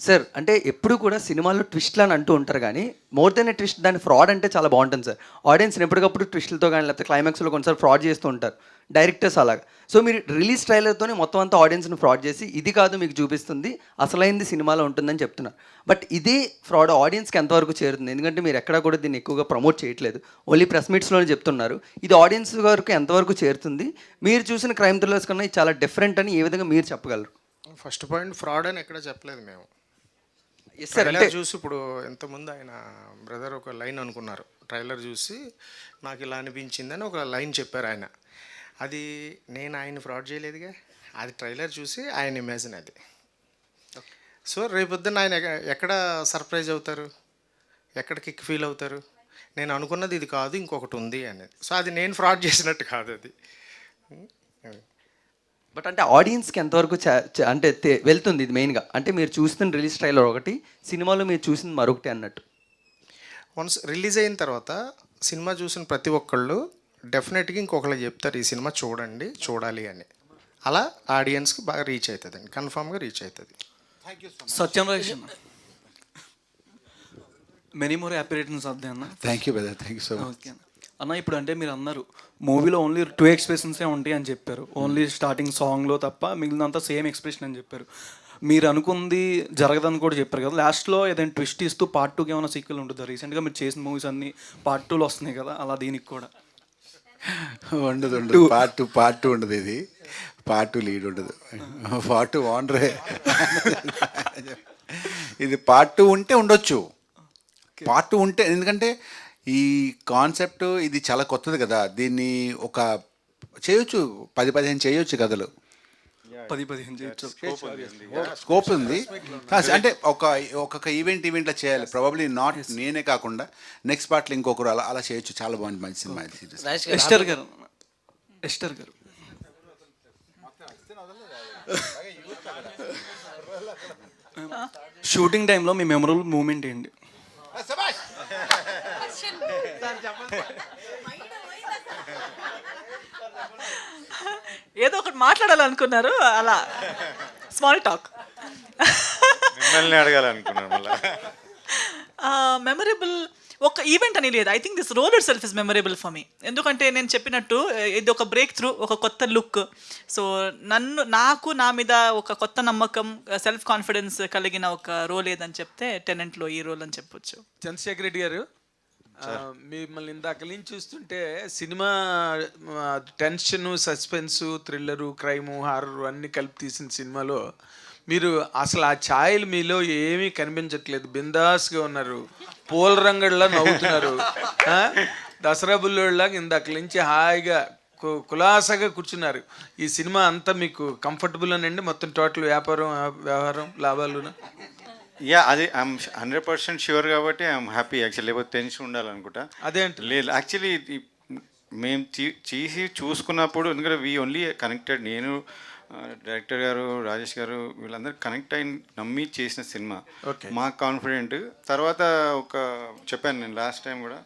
సార్, అంటే ఎప్పుడు కూడా సినిమాల్లో ట్విస్ట్లు అని అంటూ ఉంటారు కానీ మోర్ దెన్ ఏ ట్విస్ట్ దాని ఫ్రాడ్ అంటే చాలా బాగుంటుంది సార్. ఆడియన్స్ని ఎప్పటికప్పుడు ట్విస్టులతో కానీ లేకపోతే క్లైమాక్స్లో కొన్నిసార్లు ఫ్రాడ్ చేస్తూ ఉంటారు డైరెక్టర్స్ అలాగా. సో మీరు రిలీజ్ ట్రైలర్తోనే మొత్తం అంతా ఆడియన్స్ని ఫ్రాడ్ చేసి ఇది కాదు మీకు చూపిస్తుంది అసలైంది సినిమాలో ఉంటుందని చెప్తున్నారు. బట్ ఇదే ఫ్రాడ్ ఆడియన్స్కి ఎంతవరకు చేరుతుంది? ఎందుకంటే మీరు ఎక్కడా కూడా దీన్ని ఎక్కువగా ప్రమోట్ చేయట్లేదు, ఓన్లీ ప్రెస్ మీట్స్లోనే చెప్తున్నారు. ఇది ఆడియన్స్ వరకు ఎంతవరకు చేరుతుంది? మీరు చూసిన క్రైమ్ థ్రిల్లర్స్ కన్నా ఇది చాలా డిఫరెంట్ అని ఏ విధంగా మీరు చెప్పగలరు? ఫస్ట్ పాయింట్, ఫ్రాడ్ అని ఎక్కడ చెప్పలేదు మేము. ఎస్ సార్, అంటే ట్రైలర్ చూసి ఇప్పుడు ఎంతమంది ఆయన బ్రదర్ ఒక లైన్ అనుకున్నారు, ట్రైలర్ చూసి నాకు ఇలా అనిపించిందని ఒక లైన్ చెప్పారు ఆయన. అది నేను ఆయన ఫ్రాడ్ చేయలేదుగా, అది ట్రైలర్ చూసి ఆయన ఇమాజిన్ అది. సో రేపొద్దున ఆయన ఎక్కడ సర్ప్రైజ్ అవుతారు, ఎక్కడ కిక్ ఫీల్ అవుతారు, నేను అనుకున్నది ఇది కాదు ఇంకొకటి ఉంది అనేది. సో అది నేను ఫ్రాడ్ చేసినట్టు కాదు అది. బట్ అంటే ఆడియన్స్కి ఎంతవరకు అంటే వెళ్తుంది ఇది మెయిన్గా? అంటే మీరు చూస్తున్న రిలీజ్ ట్రైలర్ ఒకటి, సినిమాలో మీరు చూసింది మరొకటి అన్నట్టు. వన్స్ రిలీజ్ అయిన తర్వాత సినిమా చూసిన ప్రతి ఒక్కళ్ళు డెఫినెట్గా ఇంకొకళ్ళు చెప్తారు ఈ సినిమా చూడండి, చూడాలి అని. అలా ఆడియన్స్కి బాగా రీచ్ అవుతుంది అండి, కన్ఫామ్గా రీచ్ అవుతుంది. సత్యం రాజేష్ అన్న, many more happy returns of the అన్న. Thank you brother, thank you so much. Okay అన్న. అన్న ఇప్పుడు అంటే మీరు అన్నారు మూవీలో ఓన్లీ 2 ఎక్స్ప్రెషన్సే ఉంటాయి అని చెప్పారు, ఓన్లీ స్టార్టింగ్ సాంగ్లో తప్ప మిగిలినంతా సేమ్ ఎక్స్ప్రెషన్ అని చెప్పారు. మీరు అనుకుంది జరగదని కూడా చెప్పారు కదా. లాస్ట్లో ఏదైనా ట్విస్ట్ ఇస్తూ పార్ట్ 2కి ఏమైనా సీక్వెల్ ఉంటుందా? రీసెంట్గా మీరు చేసిన మూవీస్ అన్ని పార్ట్ 2లో వస్తున్నాయి కదా, అలా దీనికి కూడా ఉండదు. పార్ట్ టూ ఉండదు. ఇది పార్ట్ 2 లీడ్ ఉండదు, పార్ట్ 2 ఓనరే. ఇది పార్ట్ 2 ఉంటే ఉండొచ్చు, పార్ట్ 2 ఉంటే, ఎందుకంటే ఈ కాన్సెప్ట్ ఇది చాలా కొత్తది కదా, దీన్ని ఒక చేయొచ్చు, 10-15 చేయొచ్చు కథలు, 10-15 చేయొచ్చు, స్కోప్ ఉంది. అంటే ఒక్కొక్క ఈవెంట్లో చేయాలి. ప్రాబబ్లీ నాట్ నేనే కాకుండా నెక్స్ట్ పార్ట్లో ఇంకొకరు అలా చేయొచ్చు. చాలా బాగుంది, మంచి సినిమా. ఎస్టర్ గారు షూటింగ్ టైంలో మీ మెమరబుల్ మూమెంట్ ఏంటి? ఏదో ఒకటి మాట్లాడాలనుకున్నారు, అలా స్మాల్ టాక్. మిమ్మల్ని అడగాలనుకున్నాను మళ్ళీ. మెమరబుల్ ఒక ఈవెంట్ అని లేదు. I think this role itself is memorable for me. ఎందుకంటే నేను చెప్పినట్టు ఇది ఒక బ్రేక్ త్రూ, ఒక కొత్త లుక్. సో నాకు నా మీద ఒక కొత్త నమ్మకం, సెల్ఫ్ కాన్ఫిడెన్స్ కలిగిన ఒక రోల్ ఏదని చెప్తే టెనెంట్లో ఈ రోల్ అని చెప్పొచ్చు. చంద్రశేఖర్ రెడ్డి గారు, మిమ్మల్ని ఇందాక నుంచి చూస్తుంటే cinema tension, suspense, thriller, crime, horror అన్నీ కలిపి తీసిన సినిమాలో మీరు అసలు ఆ ఛాయలు మీలో ఏమీ కనిపించట్లేదు. బిందాస్గా ఉన్నారు, పూల రంగడిలా నవ్వుతున్నారు, దసరా బుల్లోళ్ళలాగా ఇందాక నుంచి హాయిగా కులాసగా కూర్చున్నారు. ఈ సినిమా అంతా మీకు కంఫర్టబుల్ అనండి? మొత్తం టోటల్ వ్యవహారం లాభాలు? యా, అది ఐఎమ్ 100% ష్యూర్ కాబట్టి ఐఎమ్ హ్యాపీ యాక్చువల్లీ. లేకపోతే టెన్షన్ ఉండాలనుకుంటా. అదేంటి లేదు, యాక్చువల్లీ మేము చేసి చూసుకున్నప్పుడు, ఎందుకంటే వీ ఓన్లీ కనెక్టెడ్, నేను డైరెక్టర్ గారు, రాజేష్ గారు, వీళ్ళందరూ కనెక్ట్ అయి నమ్మి చేసిన సినిమా. మాకు కాన్ఫిడెంట్. తర్వాత ఒక చెప్పాను నేను లాస్ట్ టైం కూడా,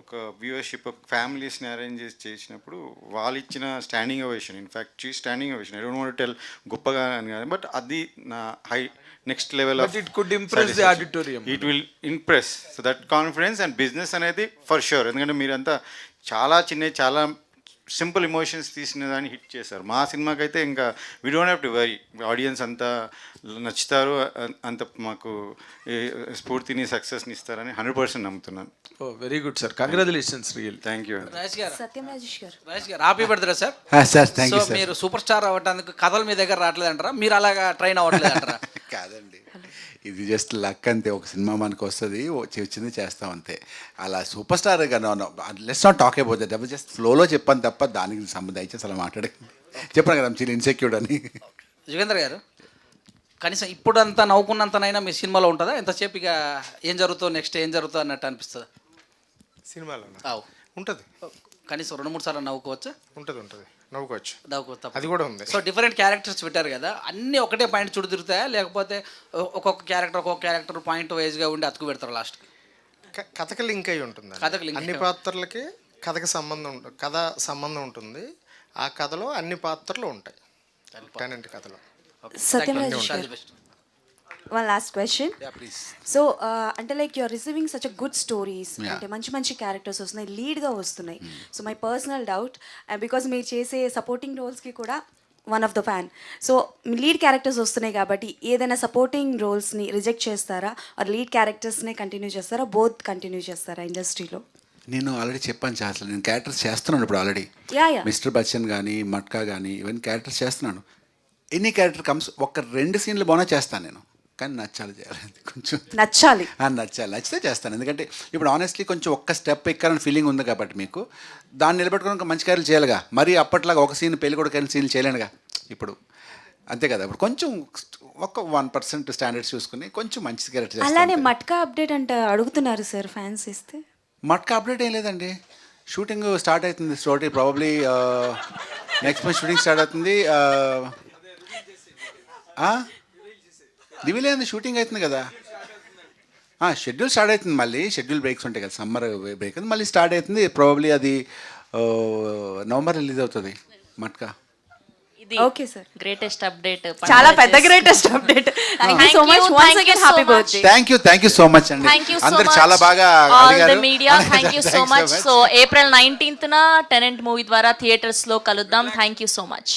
ఒక వ్యూవర్షిప్ ఫ్యామిలీస్ని అరేంజ్ చేసినప్పుడు వాళ్ళు ఇచ్చిన standing ovation, in fact standing ovation, I don't want to tell గొప్పగా అని కాదు, బట్ అది నా high next level of it could impress the auditorium. It will impress. So that confidence and business అనేది ఫర్ షూర్. ఎందుకంటే మీరంతా చాలా చాలా సింపుల్ ఎమోషన్స్ తీసిన దాన్ని హిట్ చేశారు. మా సినిమాకి అయితే ఇంకా we don't have to worry, audience అంతా నచ్చుతారు, అంత మాకు స్ఫూర్తిని, సక్సెస్ని ఇస్తారని 100% నమ్ముతున్నాను. Oh very good sir, congratulations real. Thank you. Satyam Rajesh గారు, happy birthday sir. Sir thank you. So మీరు సూపర్ స్టార్ అవ్వడానికి కథలు మీ దగ్గర రావట్లేదంటారా? మీరు అలాగా ట్రైన్ అవ్వట్లేదంటారా? కాదండి, ఇది జస్ట్ లక్ అంతే. ఒక సినిమా మనకు వస్తుంది, వచ్చింది చేస్తాం అంతే. అలా super star let's not talk about that. Double just ఫ్లోలో చెప్పాను తప్ప దానికి సంబంధం అయితే అసలు మాట్లాడే చెప్పాను కదా చిన్న ఇన్సెక్యూర్డ్ అని. యుగేంద్ర గారు, కనీసం ఇప్పుడంతా నవ్వుకున్నంతనైనా మీ సినిమాలో ఉంటుందా? ఎంతసేపు ఇక ఏం జరుగుతుందో, నెక్స్ట్ ఏం జరుగుతుందో అన్నట్టు అనిపిస్తుందా సినిమాలో? ఉంటుంది. ఉంటుంది, కనీసం 2-3 సార్లు నవ్వుకోవచ్చా? ఉంటుంది. నవ్వుకోవచ్చు. అది కూడా ఉంది. సో డిఫరెంట్ క్యారెక్టర్స్ పెట్టారు కదా, అన్నీ ఒకటే పాయింట్ చుట్టూ తిరుగుతాయా, లేకపోతే ఒక్కొక్క క్యారెక్టర్ పాయింట్ వైజ్గా ఉండి అతుకు పెడతారు లాస్ట్కి? కథకి లింక్ అయి ఉంటుంది. అన్ని పాత్రలకి కథకి కథ సంబంధం ఉంటుంది. ఆ కథలో అన్ని పాత్రలు ఉంటాయి టెనెంట్ కథలో. Satyaraj garu, one last question. So అంటే like you're receiving such a good stories, అంటే మంచి మంచి క్యారెక్టర్స్ వస్తున్నాయి, లీడ్గా వస్తున్నాయి. So my personal doubt, because మీరు చేసే సపోర్టింగ్ రోల్స్కి కూడా one of the fan. So lead characters వస్తున్నాయి కాబట్టి ఏదైనా సపోర్టింగ్ రోల్స్ని రిజెక్ట్ చేస్తారా, ఆర్ లీడ్ క్యారెక్టర్స్నే కంటిన్యూ చేస్తారా, బోత్ కంటిన్యూ చేస్తారా ఇండస్ట్రీలో? నేను ఆల్రెడీ చెప్పాను చాలా, నేను క్యారెక్టర్స్ చేస్తున్నాను ఇప్పుడు ఆల్రెడీ. మిస్టర్ బచ్చన్ కానీ మట్కా కానీ ఇవన్నీ క్యారెక్టర్స్ చేస్తున్నాను. ఎనీ క్యారెక్టర్ కమ్స్, ఒక 2 సీన్లు బాగా చేస్తాను నేను, కానీ నచ్చాలి చేయాలి, కొంచెం నచ్చాలి, నచ్చితే చేస్తాను. ఎందుకంటే ఇప్పుడు ఆనెస్ట్లీ కొంచెం ఒక్క స్టెప్ ఎక్కాలని ఫీలింగ్ ఉంది కాబట్టి మీకు దాన్ని నిలబెట్టుకుని మంచి క్యారెక్టర్ చేయాలిగా. మరి అప్పట్లాగా ఒక సీన్ పెళ్లి కూడా కానీ సీన్లు చేయలేనుగా ఇప్పుడు, అంతే కదా. ఇప్పుడు కొంచెం ఒక 1% స్టాండర్డ్స్ చూసుకుని కొంచెం మంచి క్యారెక్టర్ చేస్తాను. అలానే మట్కా అప్డేట్ అంటే అడుగుతున్నారు సార్ ఫ్యాన్స్, ఇస్తే. మట్కా అప్డేట్ ఏం లేదండి, షూటింగ్ స్టార్ట్ అవుతుంది. Story probably next month shooting start అవుతుంది. రివీల్ అయింది, షూటింగ్ అవుతుంది కదా. షెడ్యూల్ స్టార్ట్ అవుతుంది, మళ్ళీ షెడ్యూల్ బ్రేక్స్ ఉంటాయి కదా, సమ్మర్ బ్రేక్ అది మళ్ళీ స్టార్ట్ అవుతుంది. ప్రాబబ్లీ అది నవంబర్ రిలీజ్ అవుతుంది Matka. Okay sir, greatest update, చాలా పెద్ద greatest update. Thank you so much, once again happy birthday. Thank you so much అండి, అందరూ చాలా బాగా అడిగారు. Media thank you so much. So April 19న టెనెంట్ మూవీ ద్వారా థియేటర్స్ లో కలుద్దాం. Thank you so much.